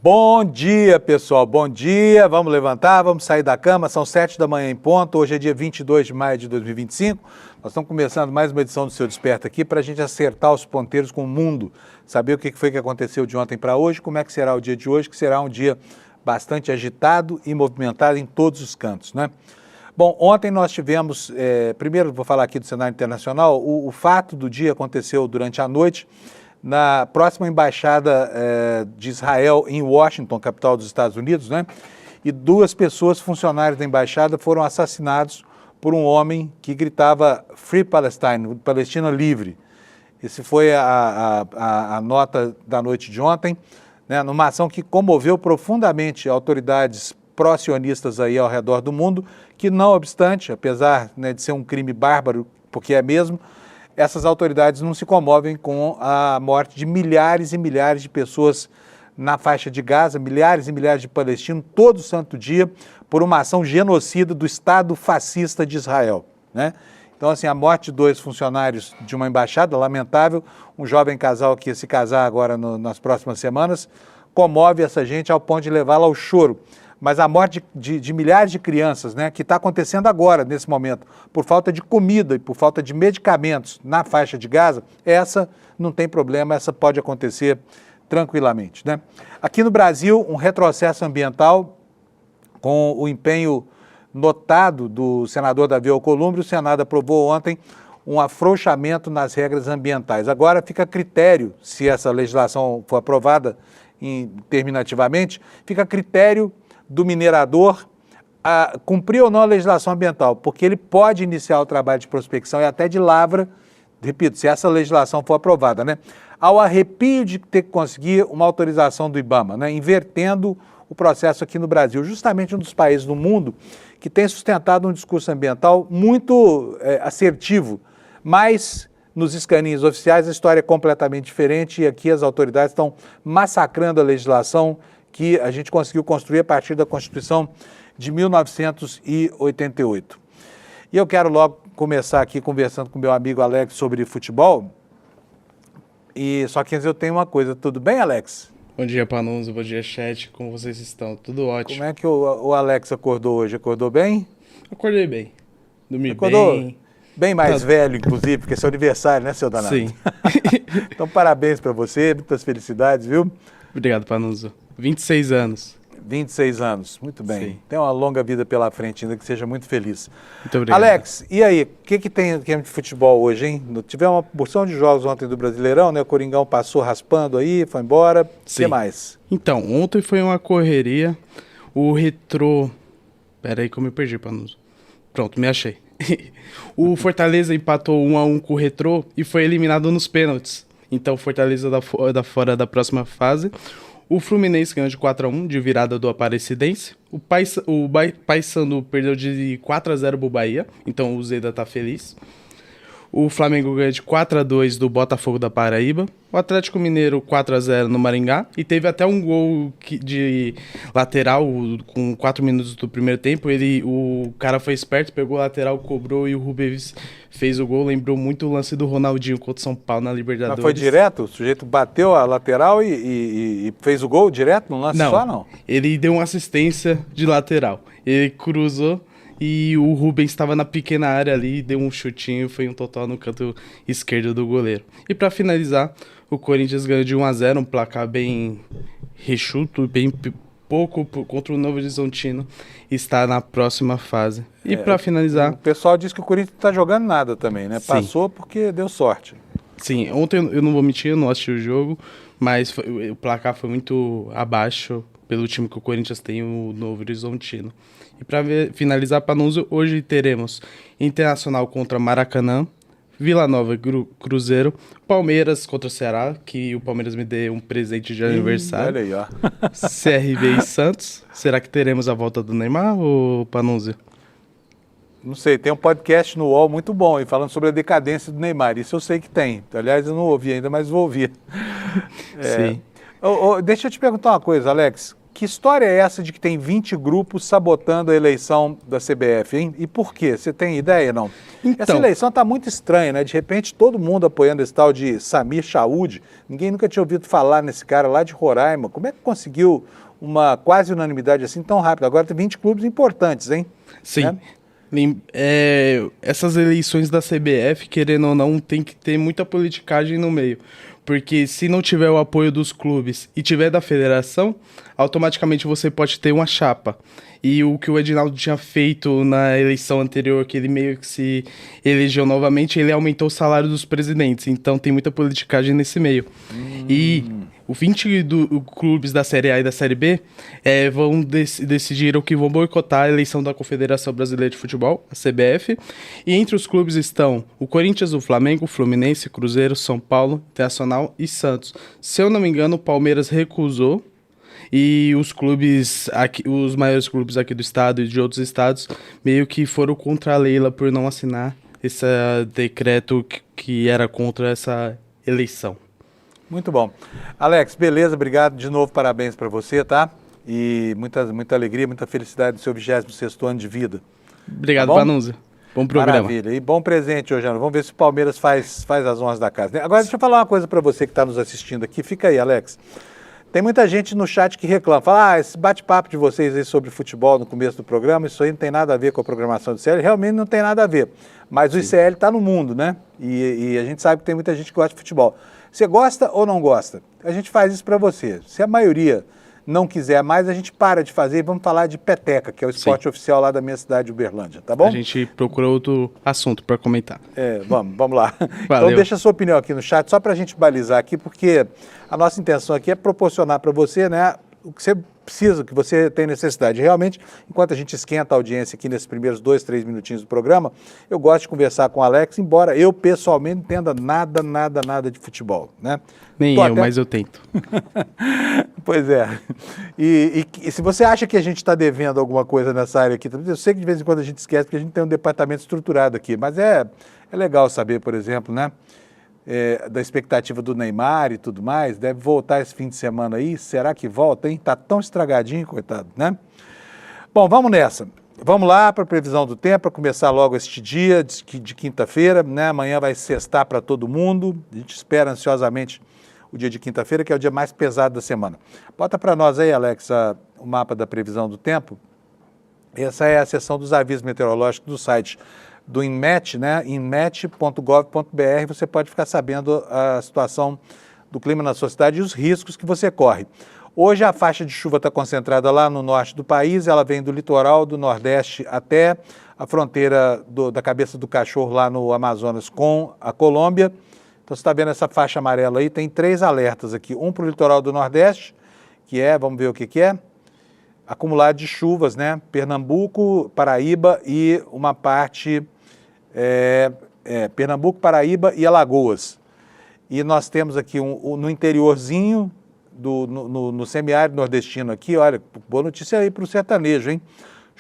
Bom dia, pessoal. Bom dia. Vamos levantar, vamos sair da cama. São 7 da manhã em ponto. Hoje é dia 22 de maio de 2025. Nós estamos começando mais uma edição do Seu Desperta aqui para a gente acertar os ponteiros com o mundo, saber o que foi que aconteceu de ontem para hoje, como é que será o dia de hoje, que será um dia bastante agitado e movimentado em todos os cantos, né? Bom, ontem nós tivemos, primeiro vou falar aqui do cenário internacional, o fato do dia aconteceu durante a noite, na próxima embaixada de Israel em Washington, capital dos Estados Unidos, né? E 2 pessoas, funcionários da embaixada, foram assassinados por um homem que gritava Free Palestine, Palestina livre. Esse foi a nota da noite de ontem, né? Numa ação que comoveu profundamente autoridades pró-sionistas aí ao redor do mundo, que não obstante, apesar, né, de ser um crime bárbaro, porque é mesmo, essas autoridades não se comovem com a morte de milhares e milhares de pessoas na faixa de Gaza, milhares e milhares de palestinos, todo santo dia, por uma ação genocida do Estado fascista de Israel, né? Então, assim, a morte de 2 funcionários de uma embaixada, lamentável, um jovem casal que ia se casar agora nas próximas semanas, comove essa gente ao ponto de levá-la ao choro. Mas a morte de milhares de crianças, né, que está acontecendo agora, nesse momento, por falta de comida e por falta de medicamentos na faixa de Gaza, essa não tem problema, essa pode acontecer tranquilamente, né? Aqui no Brasil, um retrocesso ambiental com o empenho notado do senador Davi Alcolumbre, o Senado aprovou ontem um afrouxamento nas regras ambientais. Agora fica a critério, se essa legislação for aprovada terminativamente, fica a critério do minerador a cumprir ou não a legislação ambiental, porque ele pode iniciar o trabalho de prospecção e até de lavra, repito, se essa legislação for aprovada, né? Ao arrepio de ter que conseguir uma autorização do IBAMA, né? Invertendo o processo aqui no Brasil, justamente um dos países do mundo que tem sustentado um discurso ambiental muito assertivo, mas nos escaninhos oficiais a história é completamente diferente e aqui as autoridades estão massacrando a legislação que a gente conseguiu construir a partir da Constituição de 1988. E eu quero logo começar aqui conversando com meu amigo Alex sobre futebol. E só que antes eu tenho uma coisa. Tudo bem, Alex? Bom dia, Panunzio. Bom dia, chat. Como vocês estão? Tudo ótimo. Como é que o Alex acordou hoje? Acordou bem? Acordei bem. Dormi Acordou bem. Bem mais velho, inclusive, porque é seu aniversário, né, seu danado? Sim. Então, parabéns para você, muitas felicidades, viu? Obrigado, Panunzio. 26 anos. 26 anos, muito bem. Sim. Tem uma longa vida pela frente ainda, que seja muito feliz. Muito obrigado. Alex, e aí, o que tem de futebol hoje, hein? Tivemos uma porção de jogos ontem do Brasileirão, né? O Coringão passou raspando aí, foi embora. O que mais? Então, ontem foi uma correria. O Retrô... Pera aí que eu me perdi, Panunzio. Pronto, me achei. O Fortaleza empatou 1-1 com o Retrô e foi eliminado nos pênaltis. Então, o Fortaleza da fora da próxima fase. O Fluminense ganhou de 4-1 de virada do Aparecidense. O Paysandu perdeu de 4-0 pro Bahia, então o Zeda tá feliz. O Flamengo ganhou de 4-2 do Botafogo da Paraíba. O Atlético Mineiro 4-0 no Maringá. E teve até um gol de lateral com 4 minutos do primeiro tempo. O cara foi esperto, pegou o lateral, cobrou e o Rubens fez o gol. Lembrou muito o lance do Ronaldinho contra o São Paulo na Libertadores. Mas foi direto? O sujeito bateu a lateral e fez o gol direto no lance só, não? Ele deu uma assistência de lateral. Ele cruzou e o Rubens estava na pequena área ali, deu um chutinho, foi um total no canto esquerdo do goleiro. E para finalizar, o Corinthians ganhou de 1-0, um placar bem rechoncho, bem pouco contra o Novo Horizontino, está na próxima fase. E para finalizar... O pessoal diz que o Corinthians não está jogando nada também, né? Sim. Passou porque deu sorte. Sim, ontem eu não vou mentir, eu não assisti o jogo, mas o placar foi muito abaixo pelo time que o Corinthians tem, o Novo Horizontino. E para finalizar, Panunzio, hoje teremos Internacional contra Maracanã, Vila Nova e Cruzeiro, Palmeiras contra o Ceará, que o Palmeiras me deu um presente de aniversário. Olha aí, ó. CRB e Santos. Será que teremos a volta do Neymar, ou Panunzio? Não sei, tem um podcast no UOL muito bom, falando sobre a decadência do Neymar. Isso eu sei que tem. Aliás, eu não ouvi ainda, mas vou ouvir. Sim. Deixa eu te perguntar uma coisa, Alex. que história é essa de que tem 20 grupos sabotando a eleição da CBF, hein? E por quê? Você tem ideia, não? Então, essa eleição está muito estranha, né? De repente, todo mundo apoiando esse tal de Samir Chaud. Ninguém nunca tinha ouvido falar nesse cara lá de Roraima. Como é que conseguiu uma quase unanimidade assim tão rápido? Agora tem 20 clubes importantes, hein? sim. Né? Essas eleições da CBF, querendo ou não, tem que ter muita politicagem no meio. Porque se não tiver o apoio dos clubes e tiver da federação, automaticamente você pode ter uma chapa. E o que o Edinaldo tinha feito na eleição anterior, que ele meio que se elegeu novamente, ele aumentou o salário dos presidentes. Então tem muita politicagem nesse meio. E os 20 clubes da Série A e da Série B decidiram que vão boicotar a eleição da Confederação Brasileira de Futebol, a CBF. E entre os clubes estão o Corinthians, o Flamengo, o Fluminense, Cruzeiro, São Paulo, Internacional e Santos. Se eu não me engano, o Palmeiras recusou. E os clubes, os maiores clubes aqui do estado e de outros estados, meio que foram contra a Leila por não assinar esse decreto que era contra essa eleição. Muito bom. Alex, beleza, obrigado de novo, parabéns para você, tá? E muita alegria, muita felicidade no seu 26º ano de vida. Obrigado, tá Panunzio. Bom programa. Maravilha. E bom presente hoje, Ana. Vamos ver se o Palmeiras faz as honras da casa. Agora, deixa eu falar uma coisa para você que está nos assistindo aqui. Fica aí, Alex. Tem muita gente no chat que reclama, fala, esse bate-papo de vocês aí sobre futebol no começo do programa, isso aí não tem nada a ver com a programação do ICL, realmente não tem nada a ver. Mas o ICL está no mundo, né? E a gente sabe que tem muita gente que gosta de futebol. Você gosta ou não gosta? A gente faz isso para você. Se a maioria não quiser mais, a gente para de fazer e vamos falar de peteca, que é o esporte oficial lá da minha cidade de Uberlândia, tá bom? A gente procura outro assunto para comentar. Vamos lá. Valeu. Então deixa a sua opinião aqui no chat, só para a gente balizar aqui, porque a nossa intenção aqui é proporcionar para você, né, o que você precisa, o que você tem necessidade. Realmente, enquanto a gente esquenta a audiência aqui nesses primeiros 2, 3 minutinhos do programa, eu gosto de conversar com o Alex, embora eu pessoalmente não entenda nada de futebol, né? Nem eu, mas eu tento. Pois é. E se você acha que a gente está devendo alguma coisa nessa área aqui, eu sei que de vez em quando a gente esquece, porque a gente tem um departamento estruturado aqui, mas é legal saber, por exemplo, né, da expectativa do Neymar e tudo mais, deve voltar esse fim de semana aí, será que volta, hein? Tá tão estragadinho, coitado, né? Bom, vamos nessa. Vamos lá para a previsão do tempo, para começar logo este dia de quinta-feira, né? Amanhã vai sextar para todo mundo, a gente espera ansiosamente o dia de quinta-feira, que é o dia mais pesado da semana. Bota para nós aí, Alex, o mapa da previsão do tempo. Essa é a seção dos avisos meteorológicos do site do INMET, né? inmet.gov.br. Você pode ficar sabendo a situação do clima na sua cidade e os riscos que você corre. Hoje a faixa de chuva está concentrada lá no norte do país, ela vem do litoral do Nordeste até a fronteira da Cabeça do Cachorro lá no Amazonas com a Colômbia. Então você está vendo essa faixa amarela aí, tem 3 alertas aqui, um para o litoral do Nordeste, que é, vamos ver o que é, acumulado de chuvas, né? Pernambuco, Paraíba e uma parte, Pernambuco, Paraíba e Alagoas. E nós temos aqui no interiorzinho, no semiárido nordestino aqui, olha, boa notícia aí para o sertanejo, hein?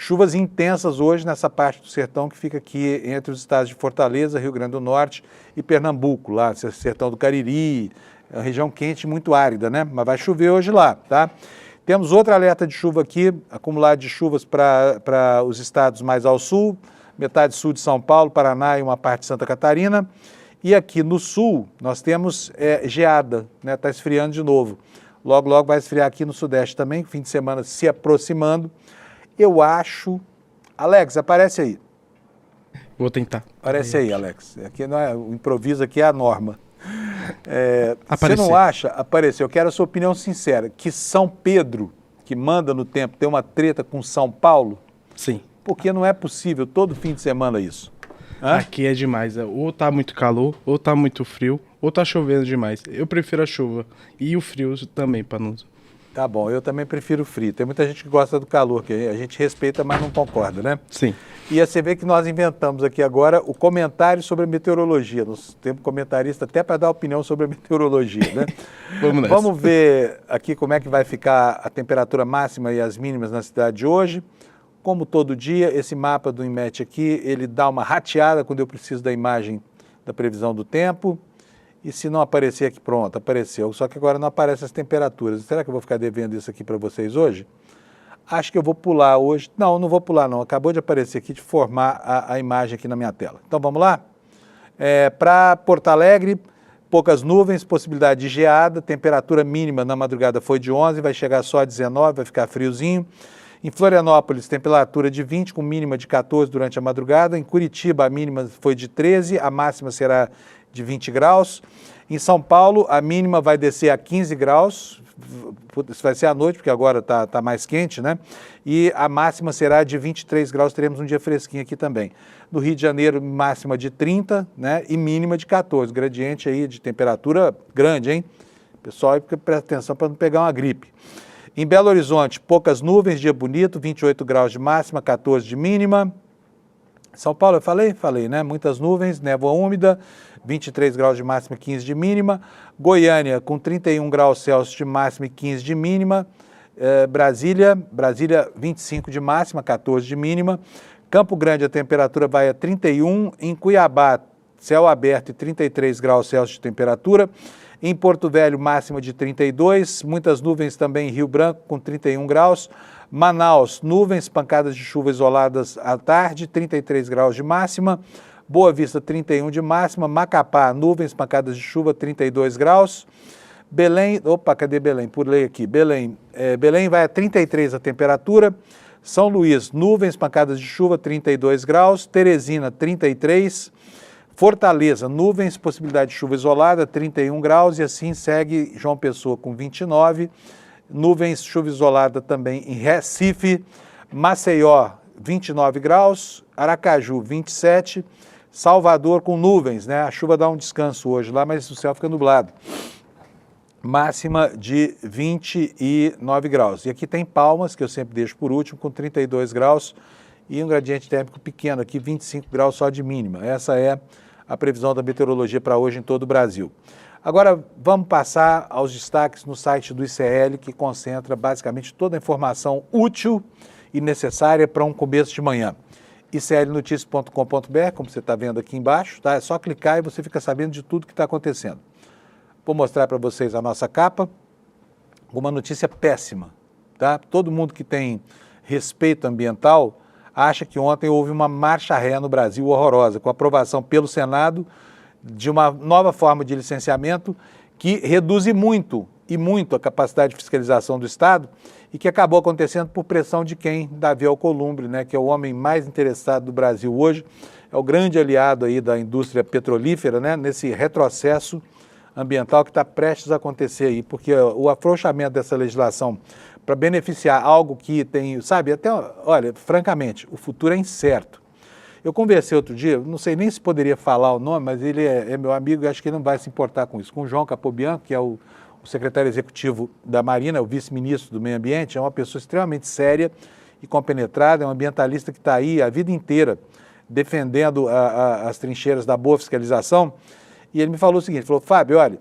Chuvas intensas hoje nessa parte do sertão que fica aqui entre os estados de Fortaleza, Rio Grande do Norte e Pernambuco, lá, sertão do Cariri, é uma região quente muito árida, né? Mas vai chover hoje lá, tá? Temos outro alerta de chuva aqui, acumulado de chuvas para os estados mais ao sul, metade sul de São Paulo, Paraná e uma parte de Santa Catarina. E aqui no sul nós temos geada, né? Está esfriando de novo. Logo, logo vai esfriar aqui no sudeste também, fim de semana se aproximando. Eu acho... Alex, aparece aí. Vou tentar. Aparece aí, Alex. Aqui não é, o improviso aqui é a norma. Você não acha, apareceu, eu quero a sua opinião sincera, que São Pedro, que manda no tempo, tem uma treta com São Paulo? Sim. Porque não é possível todo fim de semana isso. Hã? Aqui é demais. Ou tá muito calor, ou tá muito frio, ou tá chovendo demais. Eu prefiro a chuva. E o frio também, Panunzio. Tá bom, eu também prefiro frio. Tem muita gente que gosta do calor, que a gente respeita, mas não concorda, né? Sim. E você vê que nós inventamos aqui agora o comentário sobre a meteorologia. Nós temos comentarista até para dar opinião sobre a meteorologia, né? Vamos nessa. Vamos ver aqui como é que vai ficar a temperatura máxima e as mínimas na cidade de hoje. Como todo dia, esse mapa do INMET aqui, ele dá uma rateada quando eu preciso da imagem da previsão do tempo. E se não aparecer aqui, pronto, apareceu. Só que agora não aparecem as temperaturas. Será que eu vou ficar devendo isso aqui para vocês hoje? Acho que eu vou pular hoje. Não, não vou pular não. Acabou de aparecer aqui, de formar a imagem aqui na minha tela. Então vamos lá? Para Porto Alegre, poucas nuvens, possibilidade de geada. Temperatura mínima na madrugada foi de 11, vai chegar só a 19, vai ficar friozinho. Em Florianópolis, temperatura de 20, com mínima de 14 durante a madrugada. Em Curitiba, a mínima foi de 13, a máxima será de 20 graus. Em São Paulo, a mínima vai descer a 15 graus, isso vai ser à noite, porque agora está mais quente, né? E a máxima será de 23 graus, teremos um dia fresquinho aqui também. No Rio de Janeiro, máxima de 30, né? E mínima de 14, gradiente aí de temperatura grande, hein? Pessoal, presta atenção para não pegar uma gripe. Em Belo Horizonte, poucas nuvens, dia bonito, 28 graus de máxima, 14 de mínima. São Paulo, eu falei, né? Muitas nuvens, névoa úmida, 23 graus de máxima, 15 de mínima. Goiânia, com 31 graus Celsius de máxima e 15 de mínima. Brasília, 25 de máxima, 14 de mínima. Campo Grande, a temperatura vai a 31. Em Cuiabá, céu aberto e 33 graus Celsius de temperatura. Em Porto Velho, máxima de 32. Muitas nuvens também em Rio Branco, com 31 graus. Manaus, nuvens, pancadas de chuva isoladas à tarde, 33 graus de máxima. Boa Vista, 31 de máxima. Macapá, nuvens, pancadas de chuva, 32 graus. Belém, cadê Belém? Pulei aqui. Belém vai a 33 a temperatura. São Luís, nuvens, pancadas de chuva, 32 graus. Teresina, 33. Fortaleza, nuvens, possibilidade de chuva isolada, 31 graus. E assim segue João Pessoa com 29. Nuvens, chuva isolada também em Recife. Maceió, 29 graus. Aracaju, 27. Salvador com nuvens, né? A chuva dá um descanso hoje lá, mas o céu fica nublado. Máxima de 29 graus. E aqui tem Palmas, que eu sempre deixo por último, com 32 graus e um gradiente térmico pequeno aqui, 25 graus só de mínima. Essa é a previsão da meteorologia para hoje em todo o Brasil. Agora vamos passar aos destaques no site do ICL, que concentra basicamente toda a informação útil e necessária para um começo de manhã. iclnoticias.com.br, como você está vendo aqui embaixo, tá? É só clicar e você fica sabendo de tudo que está acontecendo. Vou mostrar para vocês a nossa capa, uma notícia péssima, tá? Todo mundo que tem respeito ambiental acha que ontem houve uma marcha ré no Brasil horrorosa, com a aprovação pelo Senado de uma nova forma de licenciamento que reduz muito a capacidade de fiscalização do Estado e que acabou acontecendo por pressão de quem? Davi Alcolumbre, né, que é o homem mais interessado do Brasil hoje, é o grande aliado aí da indústria petrolífera, né, nesse retrocesso ambiental que está prestes a acontecer aí, porque o afrouxamento dessa legislação para beneficiar algo que tem, sabe, até, olha, francamente, o futuro é incerto. Eu conversei outro dia, não sei nem se poderia falar o nome, mas ele é meu amigo e acho que ele não vai se importar com isso, com o João Capobianco, que é o secretário executivo da Marina, o vice-ministro do Meio Ambiente, é uma pessoa extremamente séria e compenetrada, é um ambientalista que está aí a vida inteira defendendo as trincheiras da boa fiscalização. E ele me falou o seguinte, falou, Fábio, olha,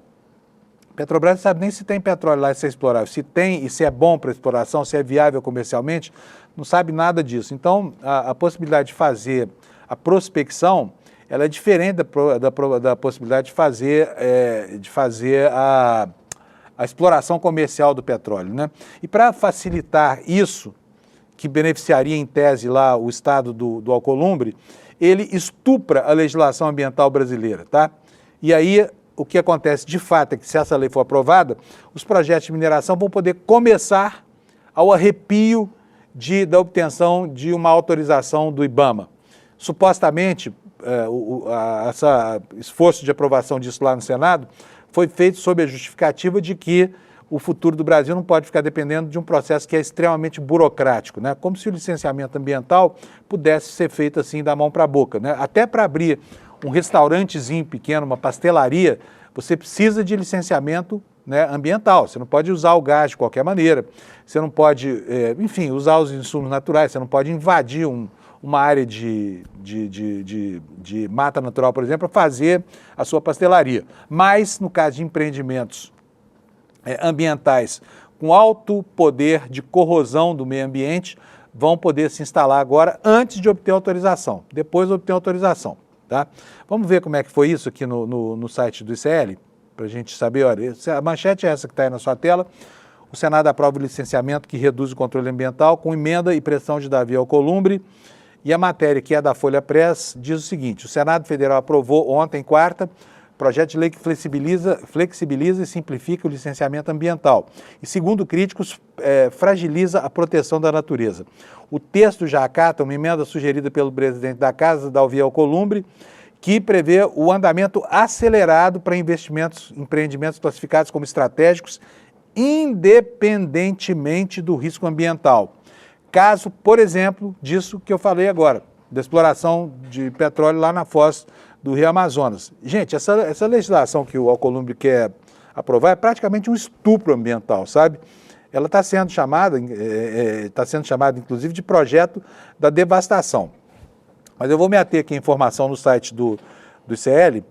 Petrobras não sabe nem se tem petróleo lá e se é explorável, se tem e se é bom para exploração, se é viável comercialmente, não sabe nada disso. Então, a possibilidade de fazer a prospecção, ela é diferente da possibilidade de fazer a exploração comercial do petróleo, né? E para facilitar isso, que beneficiaria em tese lá o estado do Alcolumbre, ele estupra a legislação ambiental brasileira, tá? E aí, o que acontece de fato é que se essa lei for aprovada, os projetos de mineração vão poder começar ao arrepio da obtenção de uma autorização do IBAMA. Supostamente, esse esforço de aprovação disso lá no Senado foi feito sob a justificativa de que o futuro do Brasil não pode ficar dependendo de um processo que é extremamente burocrático, né? Como se o licenciamento ambiental pudesse ser feito assim da mão para a boca, né? Até para abrir um restaurantezinho pequeno, uma pastelaria, você precisa de licenciamento, né, ambiental. Você não pode usar o gás de qualquer maneira, você não pode, enfim, usar os insumos naturais, você não pode invadir uma área de mata natural, por exemplo, para fazer a sua pastelaria. Mas, no caso de empreendimentos ambientais com alto poder de corrosão do meio ambiente, vão poder se instalar agora antes de obter autorização, depois de obter autorização. Tá? Vamos ver como é que foi isso aqui no site do ICL? para a gente saber. Olha, a manchete é essa que está aí na sua tela. O Senado aprova o licenciamento que reduz o controle ambiental com emenda e pressão de Davi Alcolumbre. E a matéria, que é da Folha Press, diz o seguinte: o Senado Federal aprovou ontem, quarta, projeto de lei que flexibiliza e simplifica o licenciamento ambiental. E, segundo críticos, fragiliza a proteção da natureza. O texto já acata uma emenda sugerida pelo presidente da Casa, Davi Alcolumbre, que prevê o andamento acelerado para empreendimentos classificados como estratégicos, independentemente do risco ambiental. Caso, por exemplo, disso que eu falei agora, da exploração de petróleo lá na foz do Rio Amazonas. Gente, essa legislação que o Alcolumbre quer aprovar é praticamente um estupro ambiental, sabe? Ela está sendo chamada, inclusive, de projeto da devastação. Mas eu vou me ater aqui à informação no site do ICL,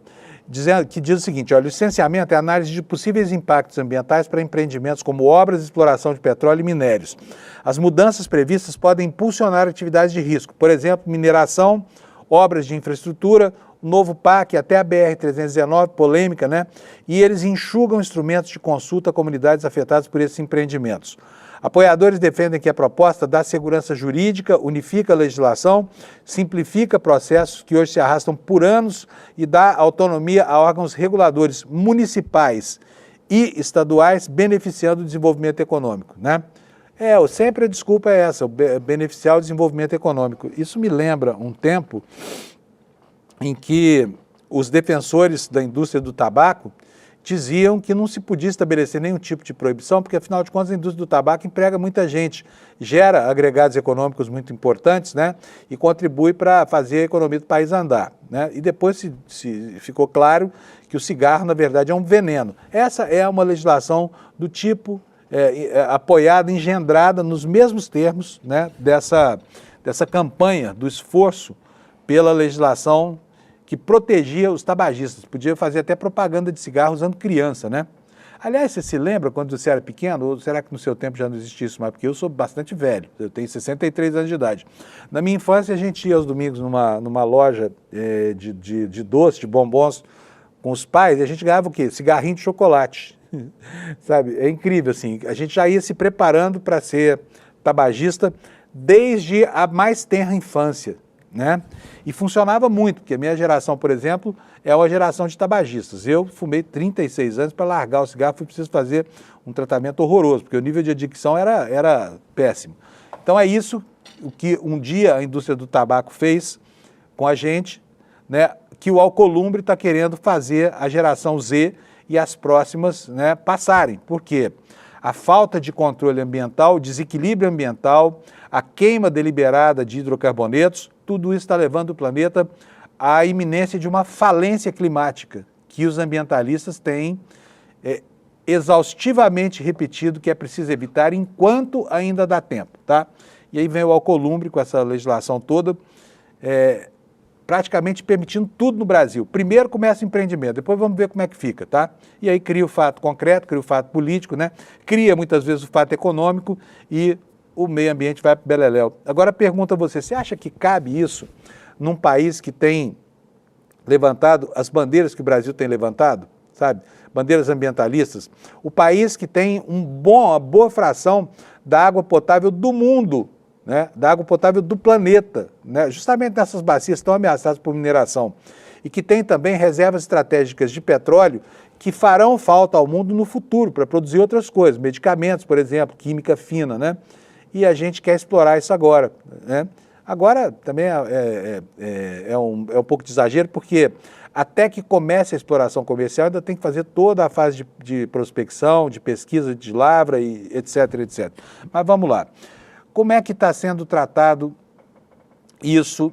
que diz o seguinte: olha, o licenciamento é a análise de possíveis impactos ambientais para empreendimentos como obras de exploração de petróleo e minérios. As mudanças previstas podem impulsionar atividades de risco, por exemplo, mineração, obras de infraestrutura, o novo PAC, até a BR-319, polêmica, né? E eles enxugam instrumentos de consulta a comunidades afetadas por esses empreendimentos. Apoiadores defendem que a proposta dá segurança jurídica, unifica a legislação, simplifica processos que hoje se arrastam por anos e dá autonomia a órgãos reguladores municipais e estaduais, beneficiando o desenvolvimento econômico, né? Sempre a desculpa é essa, beneficiar o desenvolvimento econômico. Isso me lembra um tempo em que os defensores da indústria do tabaco diziam que não se podia estabelecer nenhum tipo de proibição, porque, afinal de contas, a indústria do tabaco emprega muita gente, gera agregados econômicos muito importantes, né, e contribui para fazer a economia do país andar, né? E depois se ficou claro que o cigarro, na verdade, é um veneno. Essa é uma legislação do tipo apoiada, engendrada nos mesmos termos, né, dessa campanha, do esforço pela legislação que protegia os tabagistas. Podia fazer até propaganda de cigarro usando criança, né? Aliás, você se lembra quando você era pequeno, ou será que no seu tempo já não existia isso mais? Porque eu sou bastante velho, eu tenho 63 anos de idade. Na minha infância, a gente ia aos domingos numa loja de doce, de bombons, com os pais, e a gente ganhava o quê? Cigarrinho de chocolate, sabe? É incrível, assim, a gente já ia se preparando para ser tabagista desde a mais tenra infância, né? E funcionava muito, porque a minha geração, por exemplo, é uma geração de tabagistas. Eu fumei 36 anos para largar o cigarro, fui preciso fazer um tratamento horroroso, porque o nível de adicção era péssimo. Então é isso o que um dia a indústria do tabaco fez com a gente, né, que o Alcolumbre está querendo fazer a geração Z e as próximas, né, passarem. Por quê? A falta de controle ambiental, o desequilíbrio ambiental, a queima deliberada de hidrocarbonetos, tudo isso está levando o planeta à iminência de uma falência climática, que os ambientalistas têm exaustivamente repetido que é preciso evitar enquanto ainda dá tempo, tá? E aí vem o Alcolumbre com essa legislação toda, praticamente permitindo tudo no Brasil. Primeiro começa o empreendimento, depois vamos ver como é que fica, tá? E aí cria o fato concreto, cria o fato político, né? Cria muitas vezes o fato econômico e o meio ambiente vai para o beleléu. Agora pergunta a você acha que cabe isso num país que tem levantado as bandeiras que o Brasil tem levantado, sabe? Bandeiras ambientalistas. O país que tem uma boa fração da água potável do mundo, né? Da água potável do planeta, né? Justamente nessas bacias tão ameaçadas por mineração. E que tem também reservas estratégicas de petróleo que farão falta ao mundo no futuro para produzir outras coisas, medicamentos, por exemplo, química fina, né? E a gente quer explorar isso agora, né? Agora também é um pouco de exagero, porque até que comece a exploração comercial ainda tem que fazer toda a fase de prospecção, de pesquisa de lavra, e etc, etc. Mas vamos lá. Como é que está sendo tratado isso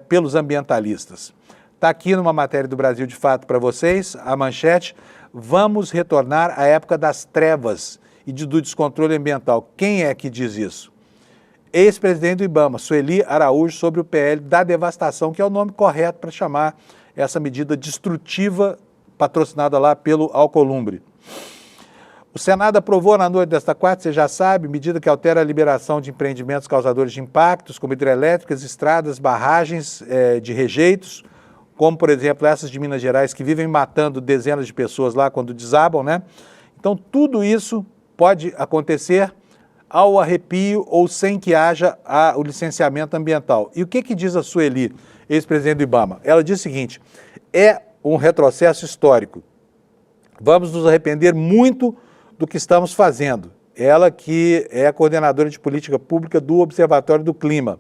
pelos ambientalistas? Está aqui numa matéria do Brasil de Fato para vocês, a manchete: vamos retornar à época das trevas e do descontrole ambiental. Quem é que diz isso? Ex-presidente do IBAMA, Sueli Araújo, sobre o PL da devastação, que é o nome correto para chamar essa medida destrutiva patrocinada lá pelo Alcolumbre. O Senado aprovou na noite desta quarta, você já sabe, medida que altera a liberação de empreendimentos causadores de impactos, como hidrelétricas, estradas, barragens de rejeitos, como, por exemplo, essas de Minas Gerais, que vivem matando dezenas de pessoas lá quando desabam, né? Então, tudo isso pode acontecer ao arrepio ou sem que haja o licenciamento ambiental. E o que diz a Sueli, ex-presidente do IBAMA? Ela diz o seguinte: é um retrocesso histórico. Vamos nos arrepender muito do que estamos fazendo. Ela que é a coordenadora de política pública do Observatório do Clima.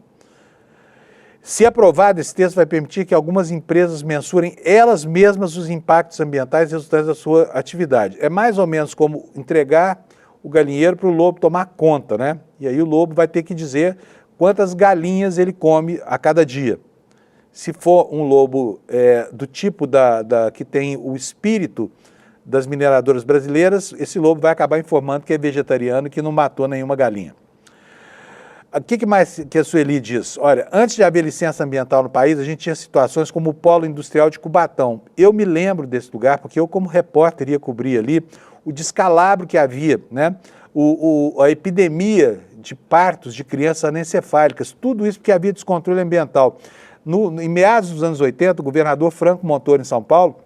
Se aprovado, esse texto vai permitir que algumas empresas mensurem elas mesmas os impactos ambientais resultantes da sua atividade. É mais ou menos como entregar o galinheiro para o lobo tomar conta, né? E aí o lobo vai ter que dizer quantas galinhas ele come a cada dia. Se for um lobo do tipo que tem o espírito das mineradoras brasileiras, esse lobo vai acabar informando que é vegetariano e que não matou nenhuma galinha. O que mais que a Sueli diz? Olha, antes de haver licença ambiental no país, a gente tinha situações como o Polo Industrial de Cubatão. Eu me lembro desse lugar porque eu, como repórter, ia cobrir ali o descalabro que havia, né? A epidemia de partos de crianças anencefálicas, tudo isso porque havia descontrole ambiental. Em meados dos anos 80, o governador Franco Montoro, em São Paulo,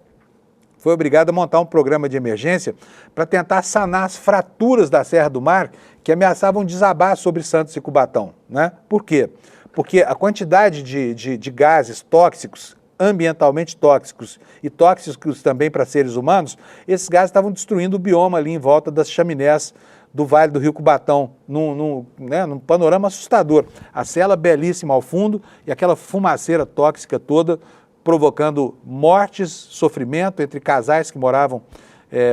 foi obrigado a montar um programa de emergência para tentar sanar as fraturas da Serra do Mar que ameaçavam desabar sobre Santos e Cubatão, né? Por quê? Porque a quantidade de gases tóxicos, ambientalmente tóxicos e tóxicos também para seres humanos, esses gases estavam destruindo o bioma ali em volta das chaminés do Vale do Rio Cubatão, num panorama assustador. A cela belíssima ao fundo e aquela fumaceira tóxica toda provocando mortes, sofrimento entre casais que moravam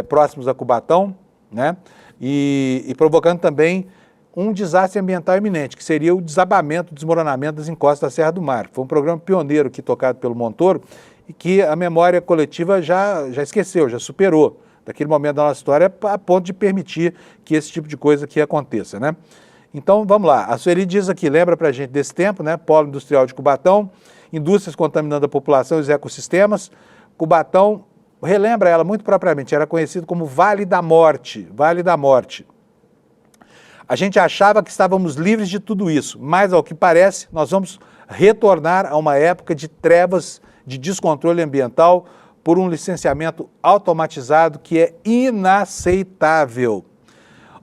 próximos a Cubatão, né? E provocando também um desastre ambiental iminente, que seria o desabamento, o desmoronamento das encostas da Serra do Mar. Foi um programa pioneiro aqui tocado pelo Montoro e que a memória coletiva já esqueceu, já superou daquele momento da nossa história a ponto de permitir que esse tipo de coisa aqui aconteça, né? Então, vamos lá. A Sueli diz aqui, lembra pra gente desse tempo, né? Polo Industrial de Cubatão, indústrias contaminando a população e os ecossistemas. Cubatão, relembra ela muito propriamente, era conhecido como Vale da Morte, Vale da Morte. A gente achava que estávamos livres de tudo isso, mas ao que parece, nós vamos retornar a uma época de trevas, de descontrole ambiental por um licenciamento automatizado que é inaceitável.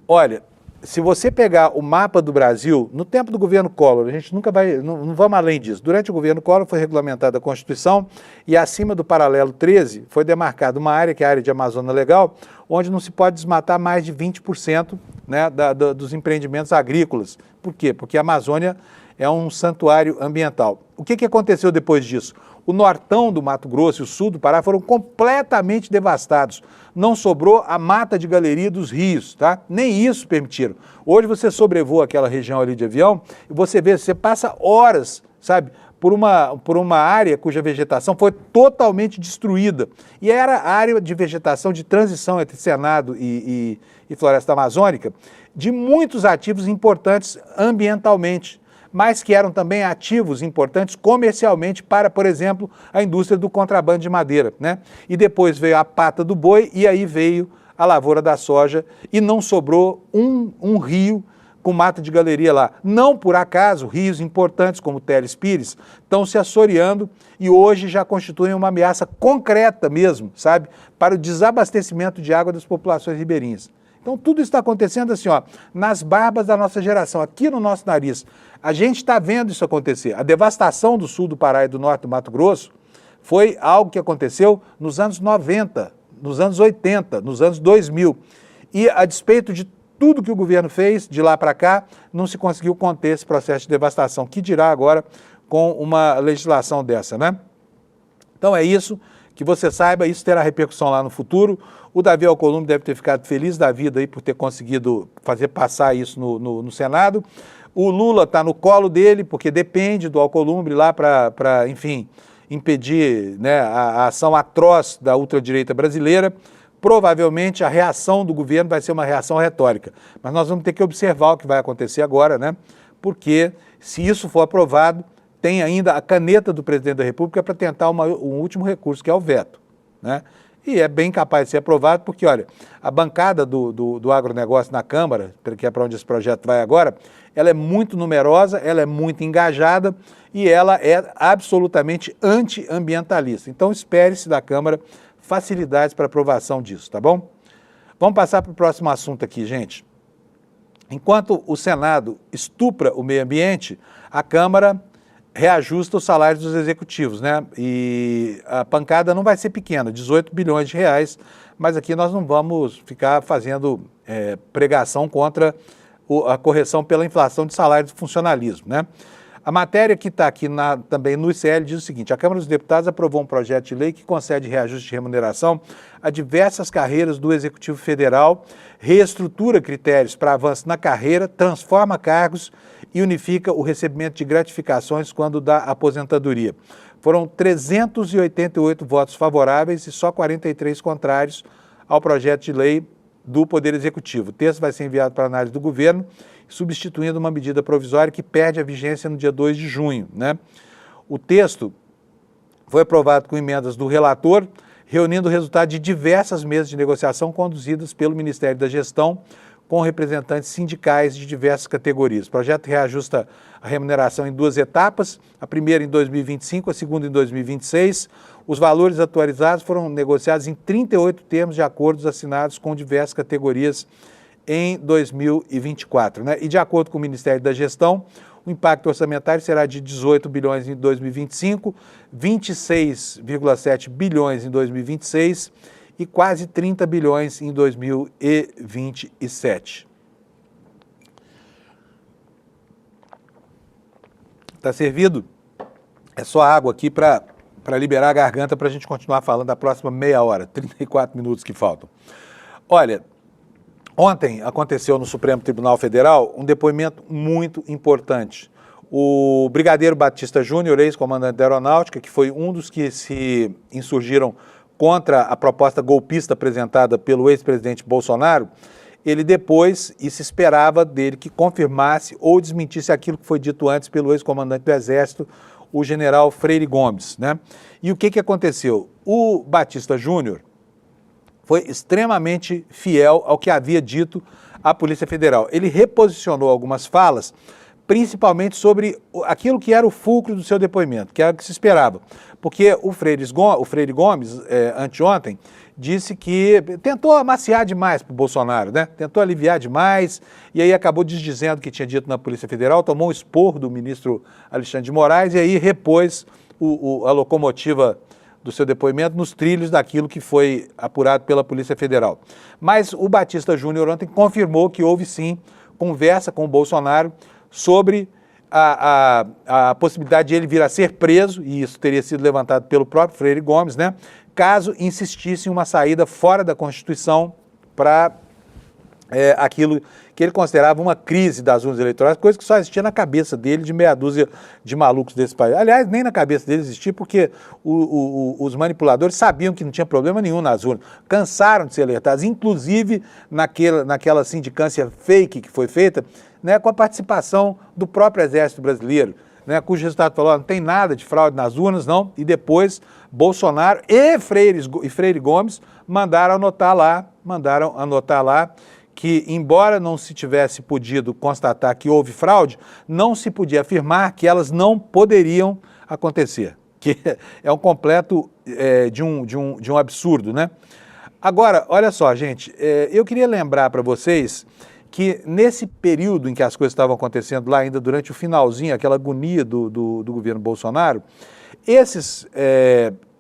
Olha, se você pegar o mapa do Brasil, no tempo do governo Collor, a gente nunca vai, não vamos além disso. Durante o governo Collor foi regulamentada a Constituição e acima do paralelo 13 foi demarcada uma área, que é a área de Amazônia Legal, onde não se pode desmatar mais de 20%, né, dos empreendimentos agrícolas. Por quê? Porque a Amazônia é um santuário ambiental. O que aconteceu depois disso? O nortão do Mato Grosso e o sul do Pará foram completamente devastados. Não sobrou a mata de galeria dos rios, tá? Nem isso permitiram. Hoje você sobrevoa aquela região ali de avião e você vê, você passa horas, sabe, por uma área cuja vegetação foi totalmente destruída. E era a área de vegetação de transição entre Cerrado e Floresta Amazônica de muitos ativos importantes ambientalmente, mas que eram também ativos importantes comercialmente para, por exemplo, a indústria do contrabando de madeira, né? E depois veio a pata do boi e aí veio a lavoura da soja e não sobrou um rio com mata de galeria lá. Não por acaso, rios importantes como o Teles Pires estão se assoreando e hoje já constituem uma ameaça concreta mesmo, sabe, para o desabastecimento de água das populações ribeirinhas. Então tudo isso está acontecendo assim, ó, nas barbas da nossa geração, aqui no nosso nariz. A gente está vendo isso acontecer. A devastação do sul do Pará e do norte do Mato Grosso foi algo que aconteceu nos anos 90, nos anos 80, nos anos 2000. E a despeito de tudo que o governo fez de lá para cá, não se conseguiu conter esse processo de devastação. Que dirá agora com uma legislação dessa, né? Então é isso, que você saiba, isso terá repercussão lá no futuro. O Davi Alcolumbre deve ter ficado feliz da vida aí por ter conseguido fazer passar isso no Senado. O Lula está no colo dele, porque depende do Alcolumbre lá para, enfim, impedir, né, a ação atroz da ultradireita brasileira. Provavelmente a reação do governo vai ser uma reação retórica. Mas nós vamos ter que observar o que vai acontecer agora, né? Porque se isso for aprovado, tem ainda a caneta do presidente da República para tentar um último recurso, que é o veto, né? e é bem capaz de ser aprovado, porque, olha, a bancada do agronegócio na Câmara, que é para onde esse projeto vai agora, ela é muito numerosa, ela é muito engajada e ela é absolutamente antiambientalista. Então, espere-se da Câmara facilidades para aprovação disso, tá bom? Vamos passar para o próximo assunto aqui, gente. Enquanto o Senado estupra o meio ambiente, a Câmara reajusta os salários dos executivos, né? E a pancada não vai ser pequena, 18 bilhões de reais, mas aqui nós não vamos ficar fazendo pregação contra a correção pela inflação de salários do funcionalismo, né? A matéria que está aqui também no ICL diz o seguinte: a Câmara dos Deputados aprovou um projeto de lei que concede reajuste de remuneração a diversas carreiras do Executivo Federal, reestrutura critérios para avanço na carreira, transforma cargos e unifica o recebimento de gratificações quando da aposentadoria. Foram 388 votos favoráveis e só 43 contrários ao projeto de lei do Poder Executivo. O texto vai ser enviado para análise do governo, substituindo uma medida provisória que perde a vigência no dia 2 de junho, né? O texto foi aprovado com emendas do relator, reunindo o resultado de diversas mesas de negociação conduzidas pelo Ministério da Gestão, com representantes sindicais de diversas categorias. O projeto reajusta a remuneração em 2 etapas, a primeira em 2025, a segunda em 2026. Os valores atualizados foram negociados em 38 termos de acordos assinados com diversas categorias em 2024, né? E de acordo com o Ministério da Gestão, o impacto orçamentário será de 18 bilhões em 2025, 26,7 bilhões em 2026 e quase 30 bilhões em 2027. Tá servido? É só água aqui para liberar a garganta para a gente continuar falando a próxima meia hora, 34 minutos que faltam. Olha, ontem aconteceu no Supremo Tribunal Federal um depoimento muito importante. O Brigadeiro Batista Júnior, ex-comandante da Aeronáutica, que foi um dos que se insurgiram contra a proposta golpista apresentada pelo ex-presidente Bolsonaro, ele depois, e se esperava dele que confirmasse ou desmentisse aquilo que foi dito antes pelo ex-comandante do Exército, o general Freire Gomes, né? E o que aconteceu? O Batista Júnior foi extremamente fiel ao que havia dito a Polícia Federal. Ele reposicionou algumas falas, principalmente sobre aquilo que era o fulcro do seu depoimento, que era o que se esperava. Porque o Freire Gomes, anteontem, disse que tentou amaciar demais para o Bolsonaro, né? Tentou aliviar demais, e aí acabou desdizendo o que tinha dito na Polícia Federal, tomou um esporro do ministro Alexandre de Moraes, e aí repôs a locomotiva do seu depoimento nos trilhos daquilo que foi apurado pela Polícia Federal. Mas o Batista Júnior ontem confirmou que houve sim conversa com o Bolsonaro sobre a possibilidade de ele vir a ser preso, e isso teria sido levantado pelo próprio Freire Gomes, né? Caso insistisse em uma saída fora da Constituição para aquilo que ele considerava uma crise das urnas eleitorais, coisa que só existia na cabeça dele, de meia dúzia de malucos desse país. Aliás, nem na cabeça dele existia, porque os manipuladores sabiam que não tinha problema nenhum nas urnas, cansaram de ser alertados, inclusive naquela sindicância fake que foi feita, né, com a participação do próprio Exército Brasileiro, né, cujo resultado falou, não tem nada de fraude nas urnas, não, e depois Bolsonaro e Freire Gomes mandaram anotar lá que, embora não se tivesse podido constatar que houve fraude, não se podia afirmar que elas não poderiam acontecer, que é um completo de um absurdo, né? Agora, olha só, gente, eu queria lembrar para vocês que nesse período em que as coisas estavam acontecendo lá, ainda durante o finalzinho, aquela agonia do governo Bolsonaro, esses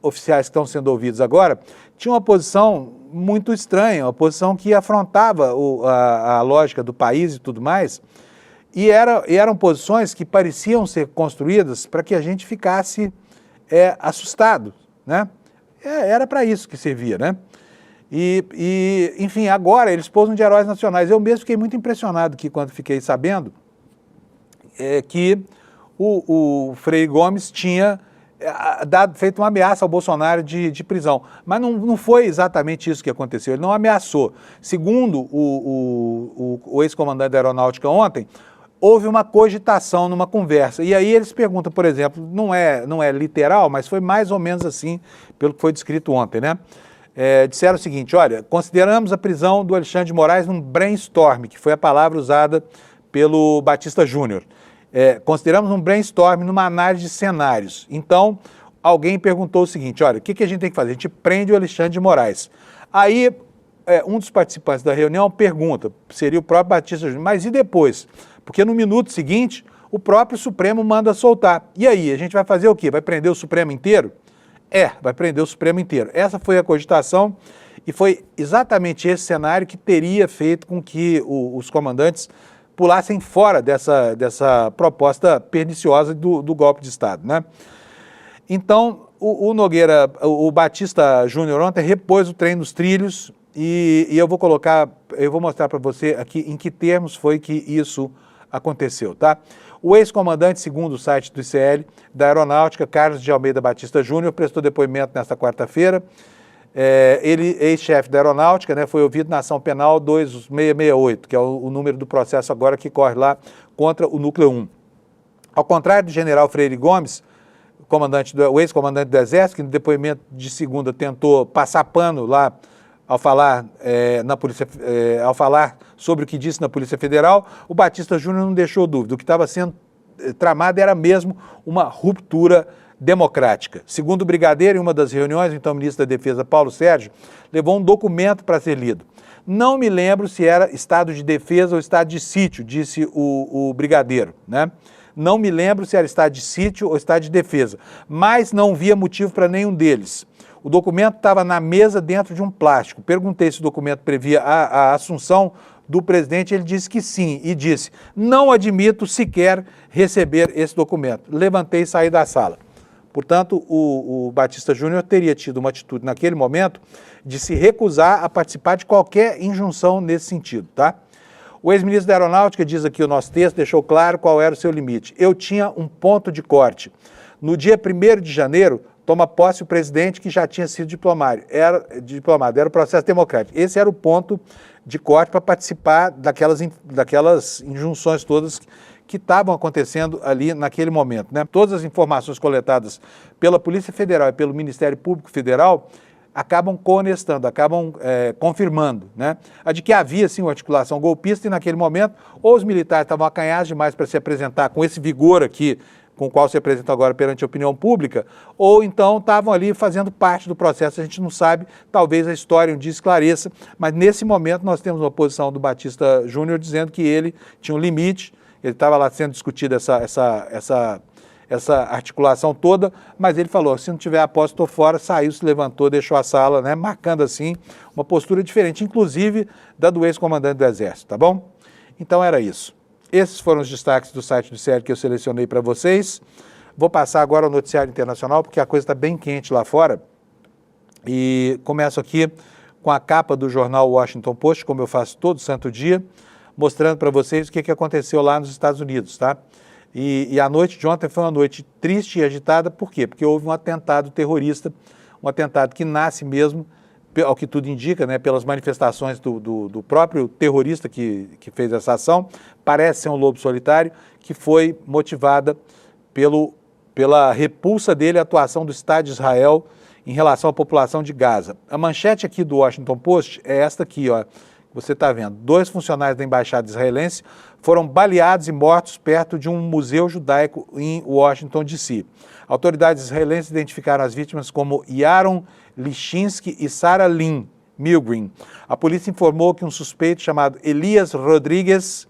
oficiais que estão sendo ouvidos agora tinham uma posição muito estranha, uma posição que afrontava a lógica do país e tudo mais, e eram posições que pareciam ser construídas para que a gente ficasse assustado, né? Era para isso que servia, né? Enfim, agora eles posam de heróis nacionais. Eu mesmo fiquei muito impressionado aqui quando fiquei sabendo que o Freire Gomes tinha feito uma ameaça ao Bolsonaro de prisão. Mas não foi exatamente isso que aconteceu, ele não ameaçou. Segundo o ex-comandante da Aeronáutica ontem, houve uma cogitação numa conversa. E aí eles perguntam, por exemplo, não é literal, mas foi mais ou menos assim, pelo que foi descrito ontem, né? disseram o seguinte: olha, consideramos a prisão do Alexandre de Moraes num brainstorm, que foi a palavra usada pelo Batista Júnior. Consideramos um brainstorm numa análise de cenários. Então, alguém perguntou o seguinte: olha, o que a gente tem que fazer? A gente prende o Alexandre de Moraes. Aí, um dos participantes da reunião pergunta, seria o próprio Batista Júnior, mas e depois? Porque no minuto seguinte, o próprio Supremo manda soltar. E aí, a gente vai fazer o quê? Vai prender o Supremo inteiro? Vai prender o Supremo inteiro. Essa foi a cogitação e foi exatamente esse cenário que teria feito com que os comandantes pulassem fora dessa proposta perniciosa do golpe de Estado, né? Então, o Nogueira, o Batista Júnior ontem repôs o trem nos trilhos e eu vou mostrar para você aqui em que termos foi que isso aconteceu, tá? O ex-comandante, segundo o site do ICL, da Aeronáutica, Carlos de Almeida Batista Júnior, prestou depoimento nesta quarta-feira. Ele, ex-chefe da Aeronáutica, né, foi ouvido na ação penal 2668, que é o número do processo agora que corre lá contra o Núcleo 1. Ao contrário do general Freire Gomes, o ex-comandante do Exército, que no depoimento de segunda tentou passar pano lá ao falar, ao falar sobre o que disse na Polícia Federal, o Batista Júnior não deixou dúvida. O que estava sendo tramado era mesmo uma ruptura democrática. Segundo o brigadeiro, em uma das reuniões, então o ministro da Defesa, Paulo Sérgio, levou um documento para ser lido. Não me lembro se era estado de defesa ou estado de sítio, disse o brigadeiro, né? Não me lembro se era estado de sítio ou estado de defesa, mas não via motivo para nenhum deles. O documento estava na mesa dentro de um plástico. Perguntei se o documento previa a assunção do presidente, ele disse que sim, e disse: não admito sequer receber esse documento. Levantei e saí da sala. Portanto, o Batista Júnior teria tido uma atitude naquele momento de se recusar a participar de qualquer injunção nesse sentido, tá? O ex-ministro da Aeronáutica, diz aqui o nosso texto, deixou claro qual era o seu limite. Eu tinha um ponto de corte. No dia 1º de janeiro, toma posse o presidente que já tinha sido diplomado. Era o processo democrático. Esse era o ponto de corte para participar daquelas injunções todas que estavam acontecendo ali naquele momento, né? Todas as informações coletadas pela Polícia Federal e pelo Ministério Público Federal acabam coonestando, acabam confirmando, né? A de que havia, sim, uma articulação golpista e naquele momento ou os militares estavam acanhados demais para se apresentar com esse vigor aqui, com o qual se apresenta agora perante a opinião pública, ou então estavam ali fazendo parte do processo. A gente não sabe, talvez a história um dia esclareça, mas nesse momento nós temos uma posição do Batista Júnior dizendo que ele tinha um limite, ele estava lá sendo discutida essa articulação toda, mas ele falou: se não tiver aposta, estou fora, saiu, se levantou, deixou a sala, né, marcando assim uma postura diferente, inclusive da do ex-comandante do Exército, tá bom? Então era isso. Esses foram os destaques do site do CL que eu selecionei para vocês. Vou passar agora ao noticiário internacional, porque a coisa está bem quente lá fora. E começo aqui com a capa do jornal Washington Post, como eu faço todo santo dia, mostrando para vocês o que aconteceu lá nos Estados Unidos, tá? E a noite de ontem foi uma noite triste e agitada. Por quê? Porque houve um atentado terrorista, um atentado que nasce mesmo, ao que tudo indica, né, pelas manifestações do próprio terrorista que fez essa ação. Parece ser um lobo solitário, que foi motivada pela repulsa dele à atuação do Estado de Israel em relação à população de Gaza. A manchete aqui do Washington Post é esta aqui, ó, você está vendo. 2 funcionários da embaixada israelense foram baleados e mortos perto de um museu judaico em Washington, D.C. Autoridades israelenses identificaram as vítimas como Yaron Lichinsky e Sarah Lynn Milgrim. A polícia informou que um suspeito chamado Elias Rodrigues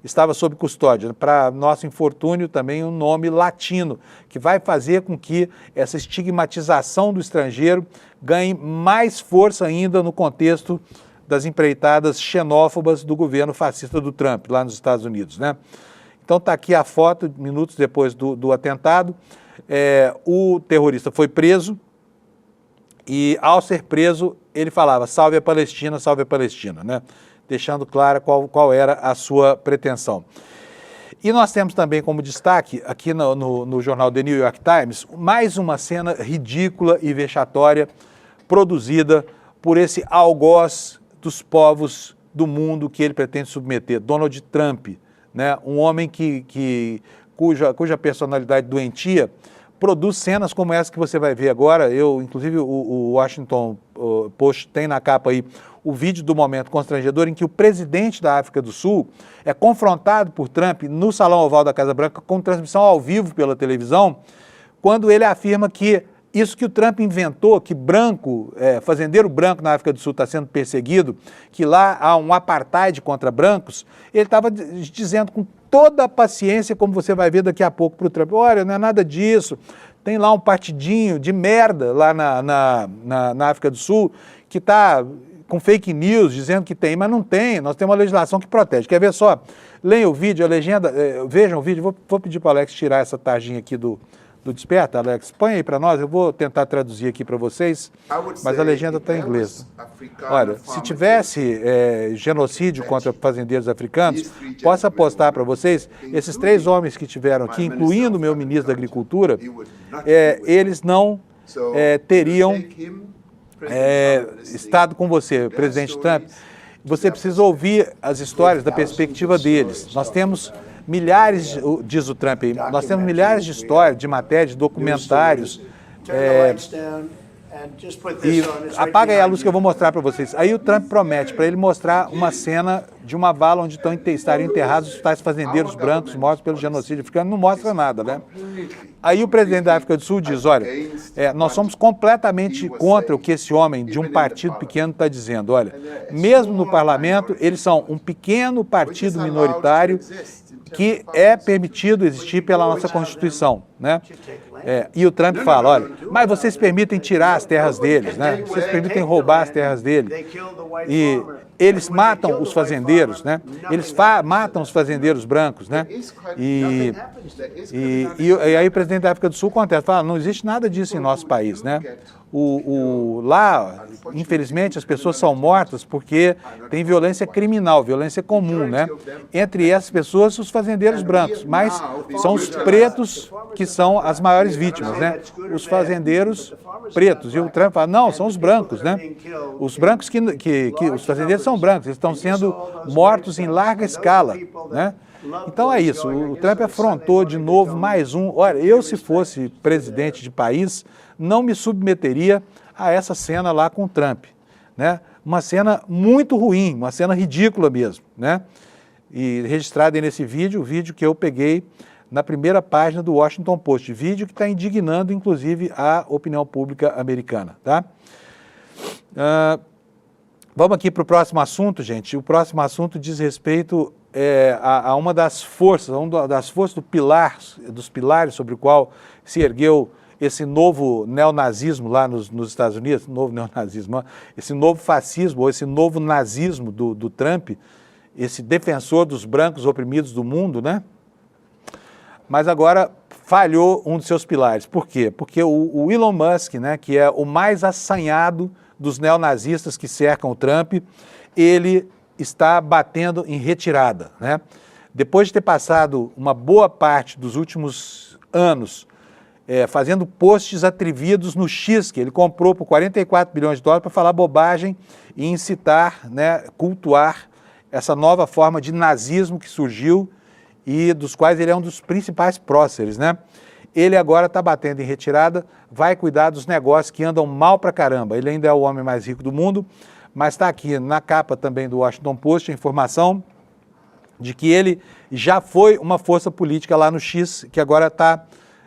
estava sob custódia. Para nosso infortúnio, também um nome latino, que vai fazer com que essa estigmatização do estrangeiro ganhe mais força ainda no contexto das empreitadas xenófobas do governo fascista do Trump, lá nos Estados Unidos, né? Então está aqui a foto, minutos depois do atentado. O terrorista foi preso e, ao ser preso, ele falava: salve a Palestina, né? Deixando clara qual era a sua pretensão. E nós temos também como destaque, aqui no jornal The New York Times, mais uma cena ridícula e vexatória produzida por esse algoz dos povos do mundo que ele pretende submeter, Donald Trump, né? Um homem cuja personalidade doentia produz cenas como essa que você vai ver agora. Inclusive, o Washington Post tem na capa aí o vídeo do momento constrangedor em que o presidente da África do Sul é confrontado por Trump no Salão Oval da Casa Branca com transmissão ao vivo pela televisão, quando ele afirma que isso que o Trump inventou, que fazendeiro branco na África do Sul está sendo perseguido, que lá há um apartheid contra brancos, ele estava dizendo com toda a paciência, como você vai ver daqui a pouco para o Trump, olha, não é nada disso, tem lá um partidinho de merda lá na África do Sul, que está com fake news, dizendo que tem, mas não tem, nós temos uma legislação que protege. Quer ver só? Leiam o vídeo, a legenda, vejam o vídeo, vou pedir para o Alex tirar essa tarjinha aqui do Desperta, Alex. Põe aí para nós, eu vou tentar traduzir aqui para vocês, mas a legenda está em inglês. Olha, se tivesse genocídio contra fazendeiros africanos, posso apostar para vocês, esses 3 homens que estiveram aqui, incluindo o meu ministro da Agricultura, eles não teriam estado com você, presidente Trump. Você precisa ouvir as histórias da perspectiva deles. Nós temos milhares, diz o Trump aí, nós temos milhares de histórias, de matérias, de documentários. E apaga aí a luz que eu vou mostrar para vocês. Aí o Trump promete para ele mostrar uma cena de uma vala onde estariam enterrados os tais fazendeiros brancos mortos pelo genocídio africano. Não mostra nada, né? Aí o presidente da África do Sul diz, olha, nós somos completamente contra o que esse homem de um partido pequeno está dizendo. Olha, mesmo no parlamento, eles são um pequeno partido minoritário que é permitido existir pela nossa Constituição, né? E o Trump fala, olha, mas vocês permitem tirar as terras deles, né? Vocês permitem roubar as terras deles. E eles matam os fazendeiros, né? Eles matam os fazendeiros brancos, né? E aí o presidente da África do Sul contesta, fala, não existe nada disso em nosso país, né? Lá, infelizmente, as pessoas são mortas porque tem violência criminal, violência comum, né? Entre essas pessoas, os fazendeiros brancos, mas são os pretos que são as maiores vítimas, né? Os fazendeiros pretos. E o Trump fala, não, são os brancos, né? Os brancos os fazendeiros são brancos, eles estão sendo mortos em larga escala, né? Então é isso, o Trump afrontou de novo mais um. Olha, eu se fosse presidente de país, não me submeteria a essa cena lá com o Trump, né? Uma cena muito ruim, uma cena ridícula mesmo, né? E registrada aí nesse vídeo, o vídeo que eu peguei na primeira página do Washington Post, vídeo que está indignando, inclusive, a opinião pública americana, tá? Vamos aqui para o próximo assunto, gente. O próximo assunto diz respeito a uma das forças, dos pilares sobre o qual se ergueu esse novo neonazismo lá nos Estados Unidos, esse novo fascismo, ou esse novo nazismo do Trump, esse defensor dos brancos oprimidos do mundo, né? Mas agora falhou um dos seus pilares. Por quê? Porque o Elon Musk, né, que é o mais assanhado dos neonazistas que cercam o Trump, ele está batendo em retirada, né? Depois de ter passado uma boa parte dos últimos anos fazendo posts atrevidos no X, que ele comprou por 44 bilhões de dólares para falar bobagem e incitar, né, cultuar essa nova forma de nazismo que surgiu e dos quais ele é um dos principais próceres, né? Ele agora está batendo em retirada, vai cuidar dos negócios que andam mal pra caramba. Ele ainda é o homem mais rico do mundo, mas está aqui na capa também do Washington Post a informação de que ele já foi uma força política lá no X, que agora está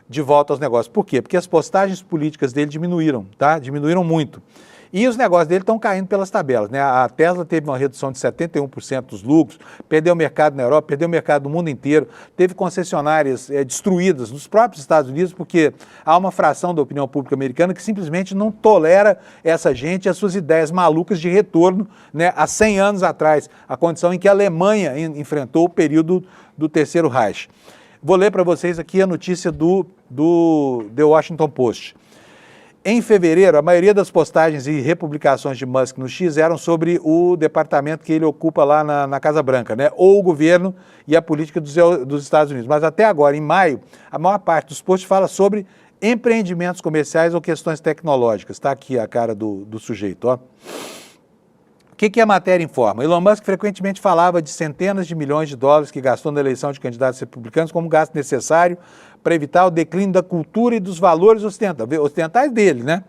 de volta aos negócios. Por quê? Porque as postagens políticas dele diminuíram, tá? Diminuíram muito. E os negócios dele estão caindo pelas tabelas, né? A Tesla teve uma redução de 71% dos lucros, perdeu o mercado na Europa, perdeu o mercado no mundo inteiro, teve concessionárias destruídas nos próprios Estados Unidos, porque há uma fração da opinião pública americana que simplesmente não tolera essa gente e as suas ideias malucas de retorno, né, há 100 anos atrás, a condição em que a Alemanha enfrentou o período do Terceiro Reich. Vou ler para vocês aqui a notícia do The Washington Post. Em fevereiro, a maioria das postagens e republicações de Musk no X eram sobre o departamento que ele ocupa lá na Casa Branca, né? Ou o governo e a política dos Estados Unidos. Mas até agora, em maio, a maior parte dos posts fala sobre empreendimentos comerciais ou questões tecnológicas. Está aqui a cara do sujeito, ó. O que a matéria informa? Elon Musk frequentemente falava de centenas de milhões de dólares que gastou na eleição de candidatos republicanos como gasto necessário para evitar o declínio da cultura e dos valores ocidentais dele, né?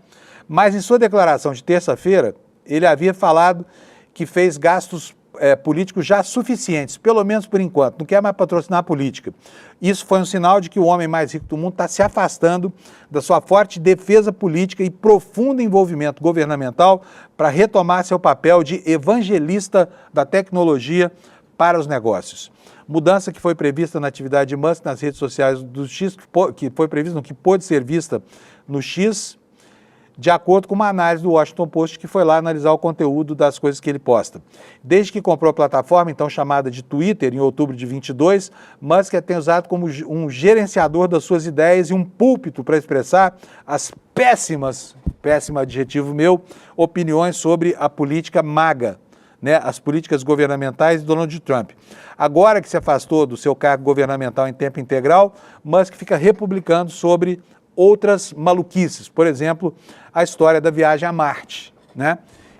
Mas em sua declaração de terça-feira, ele havia falado que fez gastos políticos já suficientes, pelo menos por enquanto, não quer mais patrocinar a política. Isso foi um sinal de que o homem mais rico do mundo está se afastando da sua forte defesa política e profundo envolvimento governamental para retomar seu papel de evangelista da tecnologia para os negócios. Mudança que foi prevista na atividade de Musk nas redes sociais do X, que foi prevista, no que pôde ser vista no X, de acordo com uma análise do Washington Post, que foi lá analisar o conteúdo das coisas que ele posta. Desde que comprou a plataforma, então chamada de Twitter, em outubro de 22, Musk tem usado como um gerenciador das suas ideias e um púlpito para expressar as péssimo adjetivo meu, opiniões sobre a política MAGA, né, as políticas governamentais de Donald Trump. Agora que se afastou do seu cargo governamental em tempo integral, Musk fica republicando sobre outras maluquices, por exemplo, a história da viagem a Marte, né?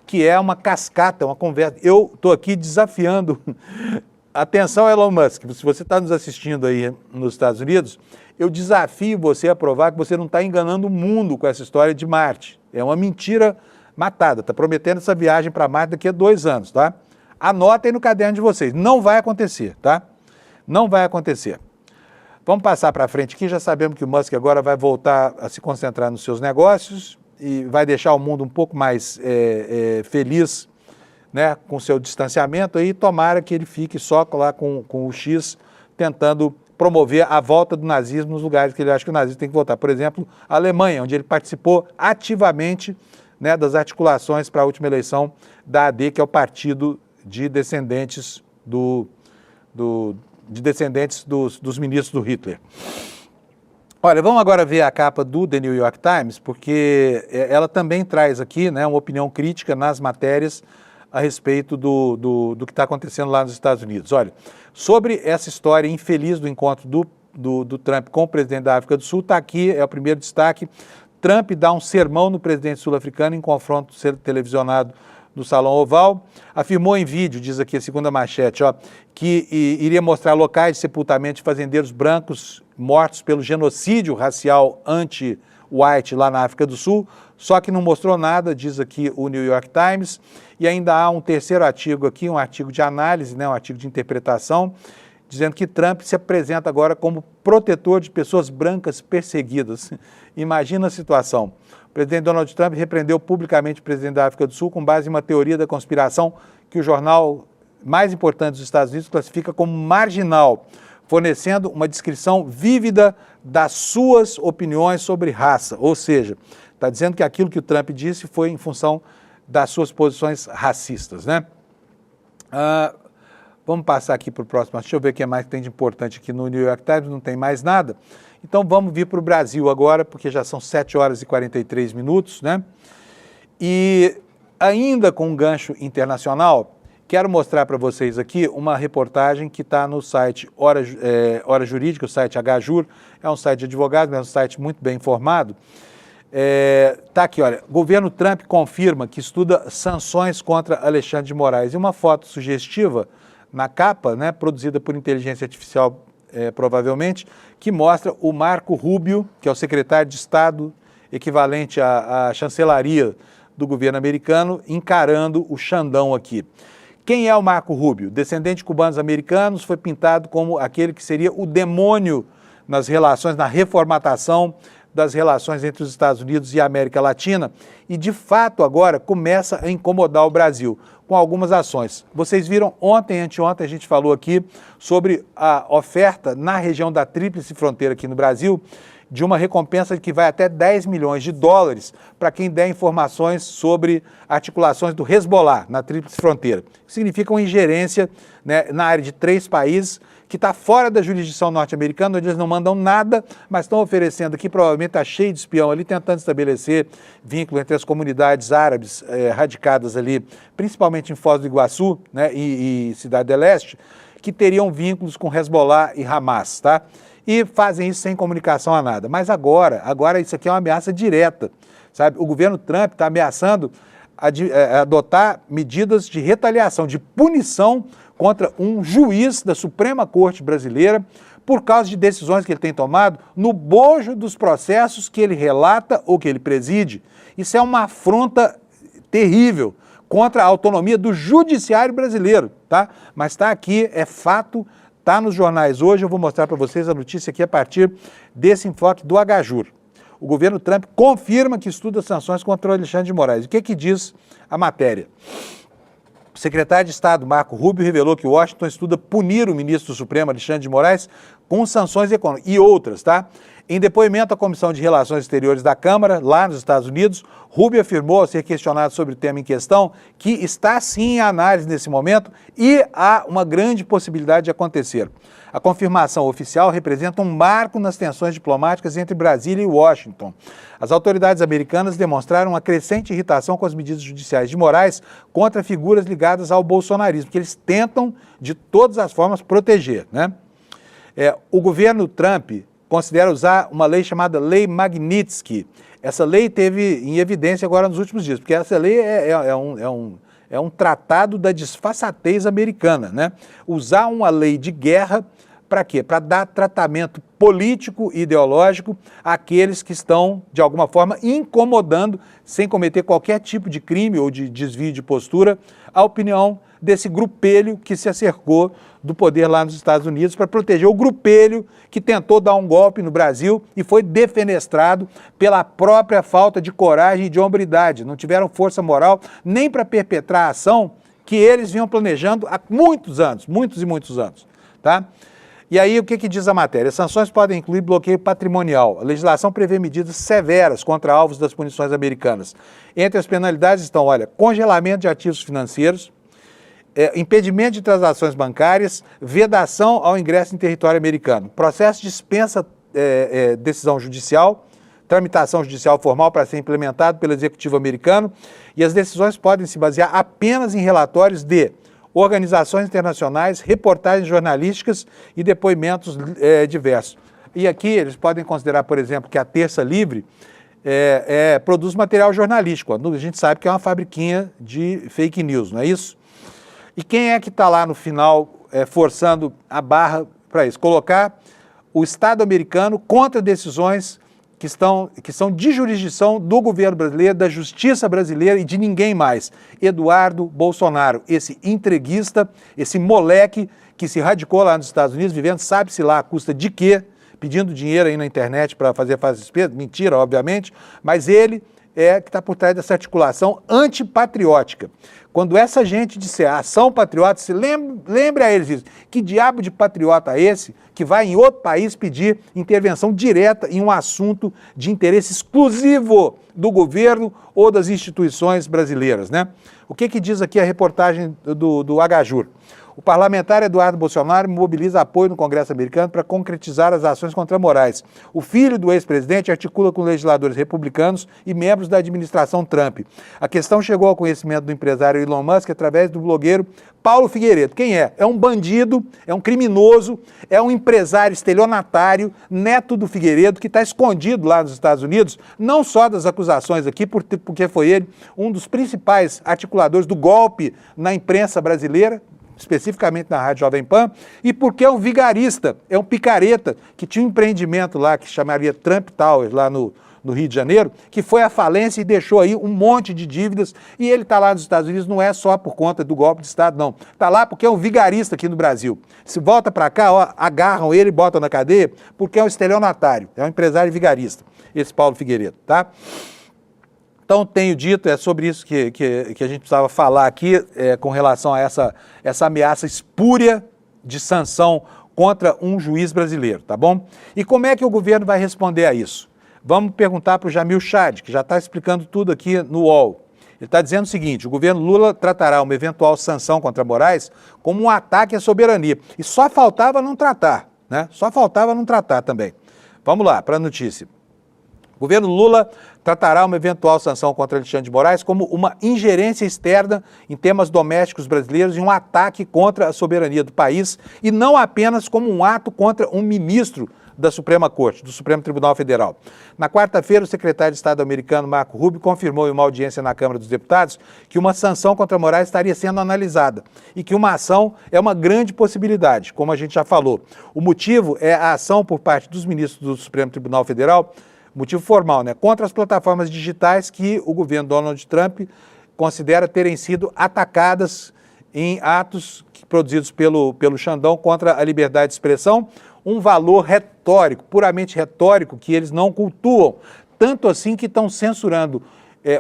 Que é uma cascata, uma conversa. Eu estou aqui desafiando. Atenção, Elon Musk, se você está nos assistindo aí nos Estados Unidos, eu desafio você a provar que você não está enganando o mundo com essa história de Marte. É uma mentira matada, está prometendo essa viagem para Marte daqui a 2 anos, tá? Anotem no caderno de vocês, não vai acontecer, tá? Não vai acontecer. Vamos passar para frente aqui, já sabemos que o Musk agora vai voltar a se concentrar nos seus negócios e vai deixar o mundo um pouco mais feliz, né, com seu distanciamento, aí tomara que ele fique só lá com o X, tentando promover a volta do nazismo nos lugares que ele acha que o nazismo tem que voltar. Por exemplo, a Alemanha, onde ele participou ativamente, né, das articulações para a última eleição da AD, que é o partido de descendentes dos ministros do Hitler. Olha, vamos agora ver a capa do The New York Times, porque ela também traz aqui, né, uma opinião crítica nas matérias a respeito do que está acontecendo lá nos Estados Unidos. Olha, sobre essa história infeliz do encontro do Trump com o presidente da África do Sul, está aqui, é o primeiro destaque. Trump dá um sermão no presidente sul-africano em confronto televisionado no Salão Oval, afirmou em vídeo, diz aqui a segunda manchete, ó, que iria mostrar locais de sepultamento de fazendeiros brancos mortos pelo genocídio racial anti-white lá na África do Sul, só que não mostrou nada, diz aqui o New York Times, e ainda há um terceiro artigo aqui, um artigo de análise, né, um artigo de interpretação, dizendo que Trump se apresenta agora como protetor de pessoas brancas perseguidas. Imagina a situação. O presidente Donald Trump repreendeu publicamente o presidente da África do Sul com base em uma teoria da conspiração que o jornal mais importante dos Estados Unidos classifica como marginal, fornecendo uma descrição vívida das suas opiniões sobre raça. Ou seja, está dizendo que aquilo que o Trump disse foi em função das suas posições racistas, né? Vamos passar aqui para o próximo. Deixa eu ver o que mais que tem de importante aqui no New York Times, não tem mais nada. Então vamos vir para o Brasil agora, porque já são 7 horas e 43 minutos, né? E ainda com um gancho internacional, quero mostrar para vocês aqui uma reportagem que está no site Hora Jurídica, o site HJUR, é um site de advogados, é um site muito bem informado. Tá aqui, olha, governo Trump confirma que estuda sanções contra Alexandre de Moraes. E uma foto sugestiva na capa, né, produzida por inteligência artificial, provavelmente, que mostra o Marco Rubio, que é o secretário de Estado, equivalente à chancelaria do governo americano, encarando o Xandão aqui. Quem é o Marco Rubio? Descendente de cubanos americanos, foi pintado como aquele que seria o demônio nas relações, na reformatação das relações entre os Estados Unidos e a América Latina, e de fato agora começa a incomodar o Brasil com algumas ações. Vocês viram ontem, anteontem, a gente falou aqui sobre a oferta na região da Tríplice Fronteira aqui no Brasil, de uma recompensa que vai até 10 milhões de dólares para quem der informações sobre articulações do Hezbollah na Tríplice Fronteira. Significa uma ingerência, né, na área de 3 países, que está fora da jurisdição norte-americana, onde eles não mandam nada, mas estão oferecendo aqui, provavelmente está cheio de espião ali, tentando estabelecer vínculo entre as comunidades árabes radicadas ali, principalmente em Foz do Iguaçu, né, e Cidade do Leste, que teriam vínculos com Hezbollah e Hamas, tá? E fazem isso sem comunicação a nada. Mas agora isso aqui é uma ameaça direta, sabe? O governo Trump está ameaçando adotar medidas de retaliação, de punição contra um juiz da Suprema Corte Brasileira por causa de decisões que ele tem tomado no bojo dos processos que ele relata ou que ele preside. Isso é uma afronta terrível contra a autonomia do judiciário brasileiro, tá? Mas está aqui, é fato, está nos jornais hoje, eu vou mostrar para vocês a notícia aqui a partir desse enfoque do Agajur. O governo Trump confirma que estuda sanções contra o Alexandre de Moraes. O que diz a matéria? O secretário de Estado, Marco Rubio, revelou que Washington estuda punir o ministro do Supremo, Alexandre de Moraes, com sanções econômicas e outras, tá? Em depoimento à Comissão de Relações Exteriores da Câmara, lá nos Estados Unidos, Rubio afirmou, ao ser questionado sobre o tema em questão, que está sim em análise nesse momento e há uma grande possibilidade de acontecer. A confirmação oficial representa um marco nas tensões diplomáticas entre Brasília e Washington. As autoridades americanas demonstraram uma crescente irritação com as medidas judiciais de Moraes contra figuras ligadas ao bolsonarismo, que eles tentam, de todas as formas, proteger, né? O governo Trump considera usar uma lei chamada Lei Magnitsky. Essa lei teve em evidência agora nos últimos dias, porque essa lei é um tratado da disfarçatez americana, né? Usar uma lei de guerra para quê? Para dar tratamento político e ideológico àqueles que estão, de alguma forma, incomodando, sem cometer qualquer tipo de crime ou de desvio de postura, a opinião desse grupelho que se acercou do poder lá nos Estados Unidos para proteger o grupelho que tentou dar um golpe no Brasil e foi defenestrado pela própria falta de coragem e de hombridade. Não tiveram força moral nem para perpetrar a ação que eles vinham planejando há muitos anos, muitos e muitos anos, tá? E aí, o que diz a matéria? As sanções podem incluir bloqueio patrimonial. A legislação prevê medidas severas contra alvos das punições americanas. Entre as penalidades estão, olha, congelamento de ativos financeiros, impedimento de transações bancárias, vedação ao ingresso em território americano. Processo dispensa decisão judicial, tramitação judicial formal para ser implementado pelo Executivo americano, e as decisões podem se basear apenas em relatórios de organizações internacionais, reportagens jornalísticas e depoimentos diversos. E aqui eles podem considerar, por exemplo, que a Terça Livre produz material jornalístico. A gente sabe que é uma fabriquinha de fake news, não é isso? E quem é que está lá no final forçando a barra para isso? Colocar o Estado americano contra decisões que são de jurisdição do governo brasileiro, da justiça brasileira e de ninguém mais. Eduardo Bolsonaro, esse entreguista, esse moleque que se radicou lá nos Estados Unidos, vivendo sabe-se lá a custa de quê, pedindo dinheiro aí na internet para fazer despesa, mentira, obviamente, mas ele que está por trás dessa articulação antipatriótica. Quando essa gente disser ação patriota, se lembre a eles isso. Que diabo de patriota é esse que vai em outro país pedir intervenção direta em um assunto de interesse exclusivo do governo ou das instituições brasileiras, né? O que diz aqui a reportagem do Agajur? O parlamentar Eduardo Bolsonaro mobiliza apoio no Congresso americano para concretizar as ações contra Moraes. O filho do ex-presidente articula com legisladores republicanos e membros da administração Trump. A questão chegou ao conhecimento do empresário Elon Musk através do blogueiro Paulo Figueiredo. Quem é? É um bandido, é um criminoso, é um empresário estelionatário, neto do Figueiredo, que está escondido lá nos Estados Unidos, não só das acusações aqui, porque foi ele um dos principais articuladores do golpe na imprensa brasileira, especificamente na Rádio Jovem Pan, e porque é um vigarista, é um picareta, que tinha um empreendimento lá que chamaria Trump Towers, lá no Rio de Janeiro, que foi à falência e deixou aí um monte de dívidas, e ele está lá nos Estados Unidos, não é só por conta do golpe de Estado, não. Está lá porque é um vigarista aqui no Brasil. Se volta para cá, ó, agarram ele e botam na cadeia, porque é um estelionatário, é um empresário vigarista, esse Paulo Figueiredo, tá? Então, tenho dito, é sobre isso que a gente precisava falar aqui, com relação a essa ameaça espúria de sanção contra um juiz brasileiro, tá bom? E como é que o governo vai responder a isso? Vamos perguntar para o Jamil Chad, que já está explicando tudo aqui no UOL. Ele está dizendo o seguinte: o governo Lula tratará uma eventual sanção contra Moraes como um ataque à soberania. E só faltava não tratar, né? Só faltava não tratar também. Vamos lá, para a notícia. O governo Lula tratará uma eventual sanção contra Alexandre de Moraes como uma ingerência externa em temas domésticos brasileiros e um ataque contra a soberania do país, e não apenas como um ato contra um ministro da Suprema Corte, do Supremo Tribunal Federal. Na quarta-feira, o secretário de Estado americano, Marco Rubio, confirmou em uma audiência na Câmara dos Deputados que uma sanção contra Moraes estaria sendo analisada e que uma ação é uma grande possibilidade, como a gente já falou. O motivo é a ação por parte dos ministros do Supremo Tribunal Federal, motivo formal, né, contra as plataformas digitais que o governo Donald Trump considera terem sido atacadas em atos produzidos pelo Xandão contra a liberdade de expressão, um valor retórico, puramente retórico, que eles não cultuam, tanto assim que estão censurando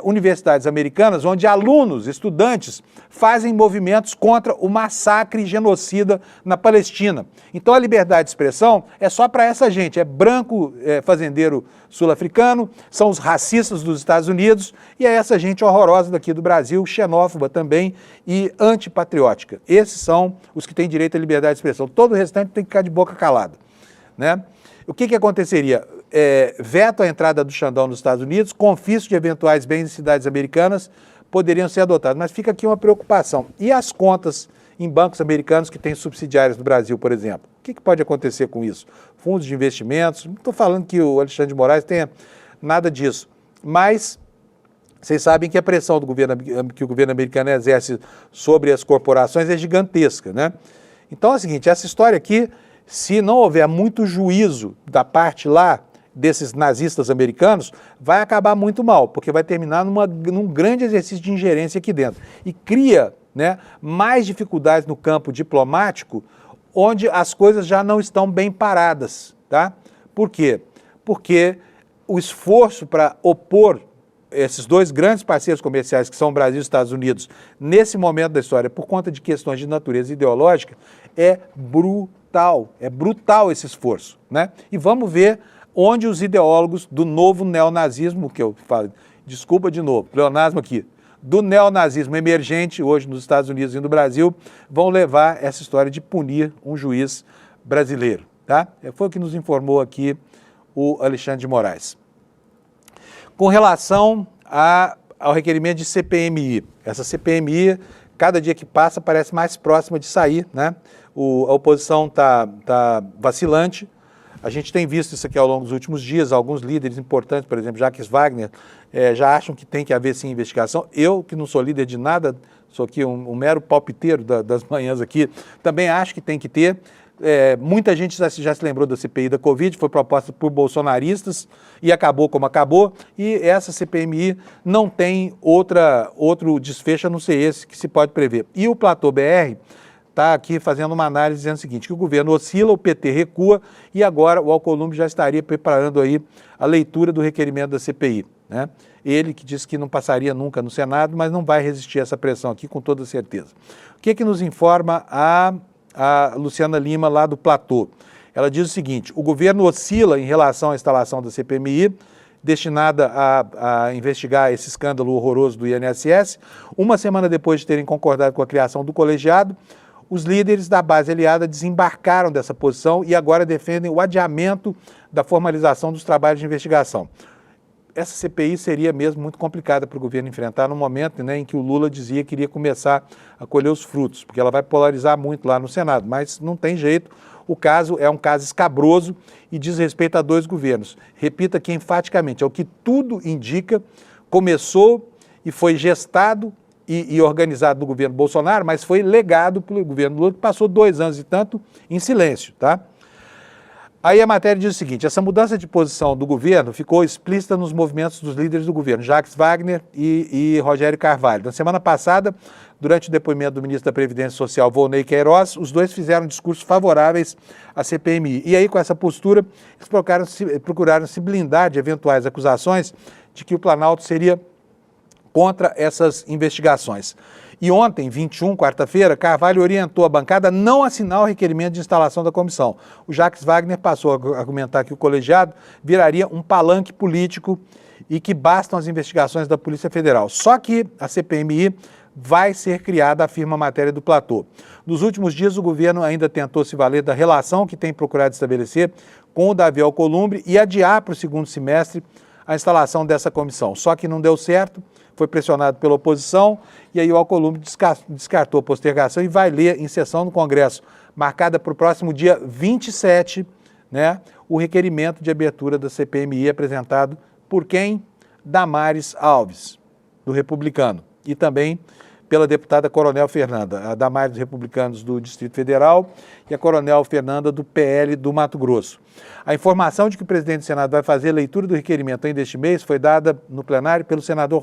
universidades americanas, onde alunos, estudantes, fazem movimentos contra o massacre genocida na Palestina. Então a liberdade de expressão é só para essa gente, é branco, fazendeiro sul-africano, são os racistas dos Estados Unidos e é essa gente horrorosa daqui do Brasil, xenófoba também e antipatriótica. Esses são os que têm direito à liberdade de expressão. Todo o restante tem que ficar de boca calada, né? O que aconteceria? Veto à entrada do Xandão nos Estados Unidos, confisco de eventuais bens em cidades americanas poderiam ser adotados. Mas fica aqui uma preocupação. E as contas em bancos americanos que têm subsidiárias no Brasil, por exemplo? O que pode acontecer com isso? Fundos de investimentos? Não estou falando que o Alexandre de Moraes tenha nada disso, mas vocês sabem que a pressão que o governo americano exerce sobre as corporações é gigantesca, né? Então é o seguinte, essa história aqui, se não houver muito juízo da parte lá desses nazistas americanos, vai acabar muito mal, porque vai terminar num grande exercício de ingerência aqui dentro. E cria, né, mais dificuldades no campo diplomático, onde as coisas já não estão bem paradas, tá? Por quê? Porque o esforço para opor esses dois grandes parceiros comerciais, que são o Brasil e os Estados Unidos, nesse momento da história, por conta de questões de natureza ideológica, é brutal esse esforço, né? E vamos ver onde os ideólogos do novo neonazismo, que eu falo, desculpa de novo, pleonasmo aqui, do neonazismo emergente hoje nos Estados Unidos e no Brasil, vão levar essa história de punir um juiz brasileiro, tá? Foi o que nos informou aqui o Alexandre de Moraes. Com relação ao requerimento de CPMI, essa CPMI, cada dia que passa, parece mais próxima de sair, né? A oposição está vacilante. A gente tem visto isso aqui ao longo dos últimos dias, alguns líderes importantes, por exemplo, Jacques Wagner, já acham que tem que haver sim investigação. Eu, que não sou líder de nada, sou aqui um mero palpiteiro das manhãs aqui, também acho que tem que ter. Muita gente já se lembrou da CPI da Covid, foi proposta por bolsonaristas e acabou como acabou, e essa CPMI não tem outro desfecho a não ser esse que se pode prever. E o Platô BR está aqui fazendo uma análise dizendo o seguinte, que o governo oscila, o PT recua e agora o Alcolumbre já estaria preparando aí a leitura do requerimento da CPI, né? Ele que disse que não passaria nunca no Senado, mas não vai resistir a essa pressão aqui com toda certeza. O que nos informa a Luciana Lima lá do Platô? Ela diz o seguinte, o governo oscila em relação à instalação da CPMI, destinada a investigar esse escândalo horroroso do INSS. Uma semana depois de terem concordado com a criação do colegiado, os líderes da base aliada desembarcaram dessa posição e agora defendem o adiamento da formalização dos trabalhos de investigação. Essa CPI seria mesmo muito complicada para o governo enfrentar no momento, né, em que o Lula dizia que iria começar a colher os frutos, porque ela vai polarizar muito lá no Senado, mas não tem jeito. O caso é um caso escabroso e diz respeito a dois governos. Repito aqui enfaticamente, é o que tudo indica, começou e foi gestado e organizado no governo Bolsonaro, mas foi legado pelo governo Lula, que passou 2 anos e tanto em silêncio, tá? Aí a matéria diz o seguinte, essa mudança de posição do governo ficou explícita nos movimentos dos líderes do governo, Jacques Wagner e Rogério Carvalho. Na semana passada, durante o depoimento do ministro da Previdência Social, Volney Queiroz, os dois fizeram discursos favoráveis à CPMI. E aí, com essa postura, eles procuraram se blindar de eventuais acusações de que o Planalto seria contra essas investigações. E ontem, 21, quarta-feira, Carvalho orientou a bancada a não assinar o requerimento de instalação da comissão. O Jacques Wagner passou a argumentar que o colegiado viraria um palanque político e que bastam as investigações da Polícia Federal. Só que a CPMI vai ser criada, afirma a matéria do Platô. Nos últimos dias, o governo ainda tentou se valer da relação que tem procurado estabelecer com o Davi Alcolumbre e adiar para o segundo semestre a instalação dessa comissão. Só que não deu certo, foi pressionado pela oposição e aí o Alcolumbre descartou a postergação e vai ler em sessão no Congresso, marcada para o próximo dia 27 né, o requerimento de abertura da CPMI apresentado por quem? Damares Alves, do Republicano, e também pela deputada Coronel Fernanda, a Damares dos Republicanos do Distrito Federal e a Coronel Fernanda do PL do Mato Grosso. A informação de que o presidente do Senado vai fazer a leitura do requerimento ainda este mês foi dada no plenário pelo senador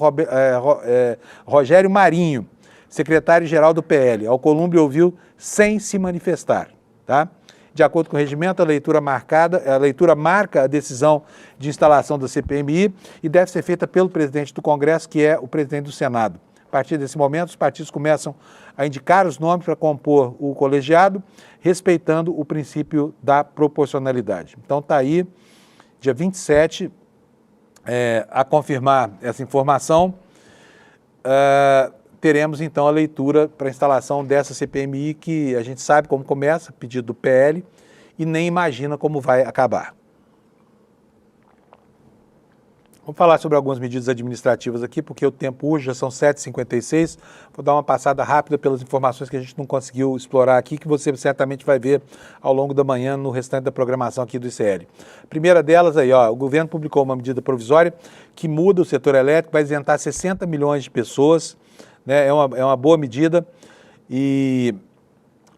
Rogério Marinho, secretário-geral do PL. Alcolumbre ouviu sem se manifestar, tá? De acordo com o regimento, a leitura marca a decisão de instalação da CPMI e deve ser feita pelo presidente do Congresso, que é o presidente do Senado. A partir desse momento, os partidos começam a indicar os nomes para compor o colegiado, respeitando o princípio da proporcionalidade. Então está aí, dia 27, a confirmar essa informação, teremos então a leitura para a instalação dessa CPMI, que a gente sabe como começa, pedido do PL, e nem imagina como vai acabar. Vamos falar sobre algumas medidas administrativas aqui, porque o tempo urge, já são 7h56. Vou dar uma passada rápida pelas informações que a gente não conseguiu explorar aqui, que você certamente vai ver ao longo da manhã no restante da programação aqui do ICL. Primeira delas aí, ó, o governo publicou uma medida provisória que muda o setor elétrico, vai isentar 60 milhões de pessoas, né? É uma boa medida e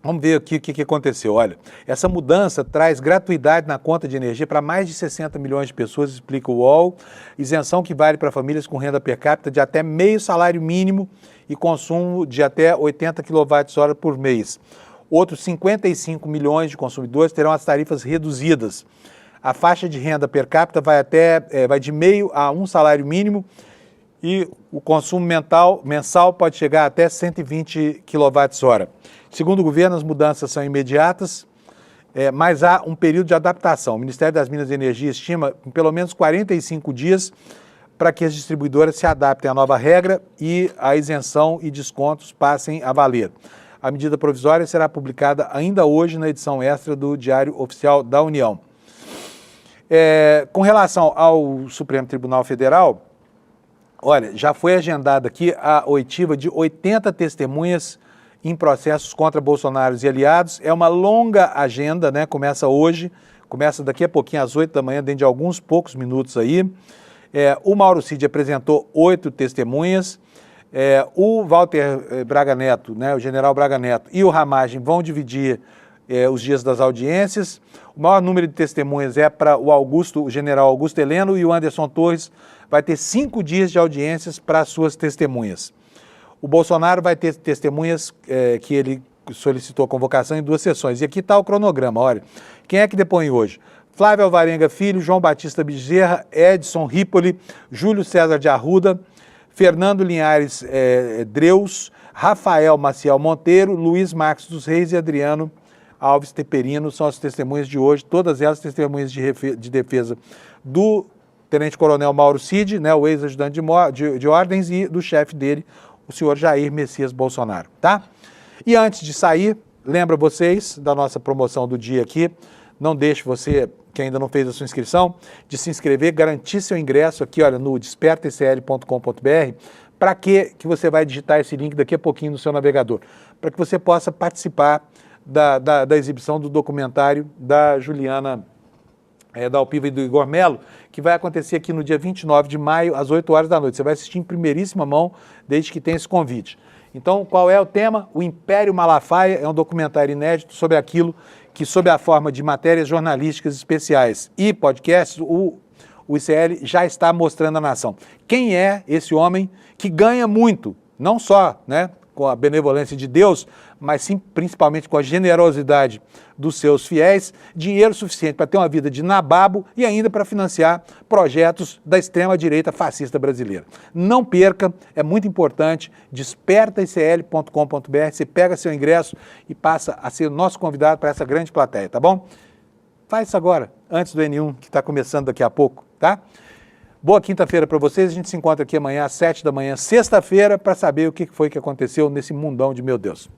vamos ver aqui o que aconteceu. Olha, essa mudança traz gratuidade na conta de energia para mais de 60 milhões de pessoas, explica o UOL, isenção que vale para famílias com renda per capita de até meio salário mínimo e consumo de até 80 kWh por mês. Outros 55 milhões de consumidores terão as tarifas reduzidas. A faixa de renda per capita vai de meio a um salário mínimo e o consumo mensal pode chegar até 120 kWh. Segundo o governo, as mudanças são imediatas, mas há um período de adaptação. O Ministério das Minas e Energia estima em pelo menos 45 dias para que as distribuidoras se adaptem à nova regra e a isenção e descontos passem a valer. A medida provisória será publicada ainda hoje na edição extra do Diário Oficial da União. Com relação ao Supremo Tribunal Federal, olha, já foi agendada aqui a oitiva de 80 testemunhas em processos contra Bolsonaro e aliados. É uma longa agenda, né? Começa hoje, começa daqui a pouquinho às 8 da manhã, dentro de alguns poucos minutos aí. O Mauro Cid apresentou 8 testemunhas. O Walter Braga Neto, né, o general Braga Neto e o Ramagem vão dividir os dias das audiências. O maior número de testemunhas é para o general Augusto Heleno, e o Anderson Torres vai ter 5 dias de audiências para suas testemunhas. O Bolsonaro vai ter testemunhas que ele solicitou convocação em 2 sessões. E aqui está o cronograma, olha. Quem é que depõe hoje? Flávio Alvarenga Filho, João Batista Bezerra, Edson Ripoli, Júlio César de Arruda, Fernando Linhares Dreus, Rafael Maciel Monteiro, Luiz Marques dos Reis e Adriano Alves Teperino são as testemunhas de hoje, todas elas testemunhas de defesa do tenente-coronel Mauro Cid, né, o ex-ajudante de ordens, e do chefe dele, o senhor Jair Messias Bolsonaro, tá? E antes de sair, lembra vocês da nossa promoção do dia aqui, não deixe você, que ainda não fez a sua inscrição, de se inscrever, garantir seu ingresso aqui, olha, no despertaicl.com.br. Para que você vai digitar esse link daqui a pouquinho no seu navegador? Para que você possa participar da exibição do documentário da Juliana Dalpiva e do Igor Melo, que vai acontecer aqui no dia 29 de maio, às 8 horas da noite. Você vai assistir em primeiríssima mão, desde que tenha esse convite. Então, qual é o tema? O Império Malafaia é um documentário inédito sobre aquilo que, sob a forma de matérias jornalísticas especiais e podcasts, o ICL já está mostrando à nação. Quem é esse homem que ganha muito, não só, né, com a benevolência de Deus, mas sim principalmente com a generosidade dos seus fiéis, dinheiro suficiente para ter uma vida de nababo e ainda para financiar projetos da extrema-direita fascista brasileira. Não perca, é muito importante, despertaicl.com.br, você pega seu ingresso e passa a ser nosso convidado para essa grande plateia, tá bom? Faz isso agora, antes do N1, que está começando daqui a pouco, tá? Boa quinta-feira para vocês, a gente se encontra aqui amanhã às 7 da manhã, sexta-feira, para saber o que foi que aconteceu nesse mundão de meu Deus.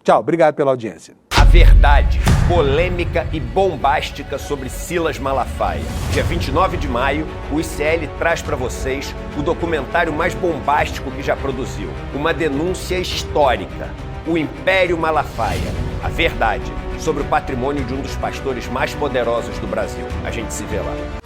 Tchau, obrigado pela audiência. A verdade, polêmica e bombástica sobre Silas Malafaia. Dia 29 de maio, o ICL traz para vocês o documentário mais bombástico que já produziu. Uma denúncia histórica. O Império Malafaia. A verdade sobre o patrimônio de um dos pastores mais poderosos do Brasil. A gente se vê lá.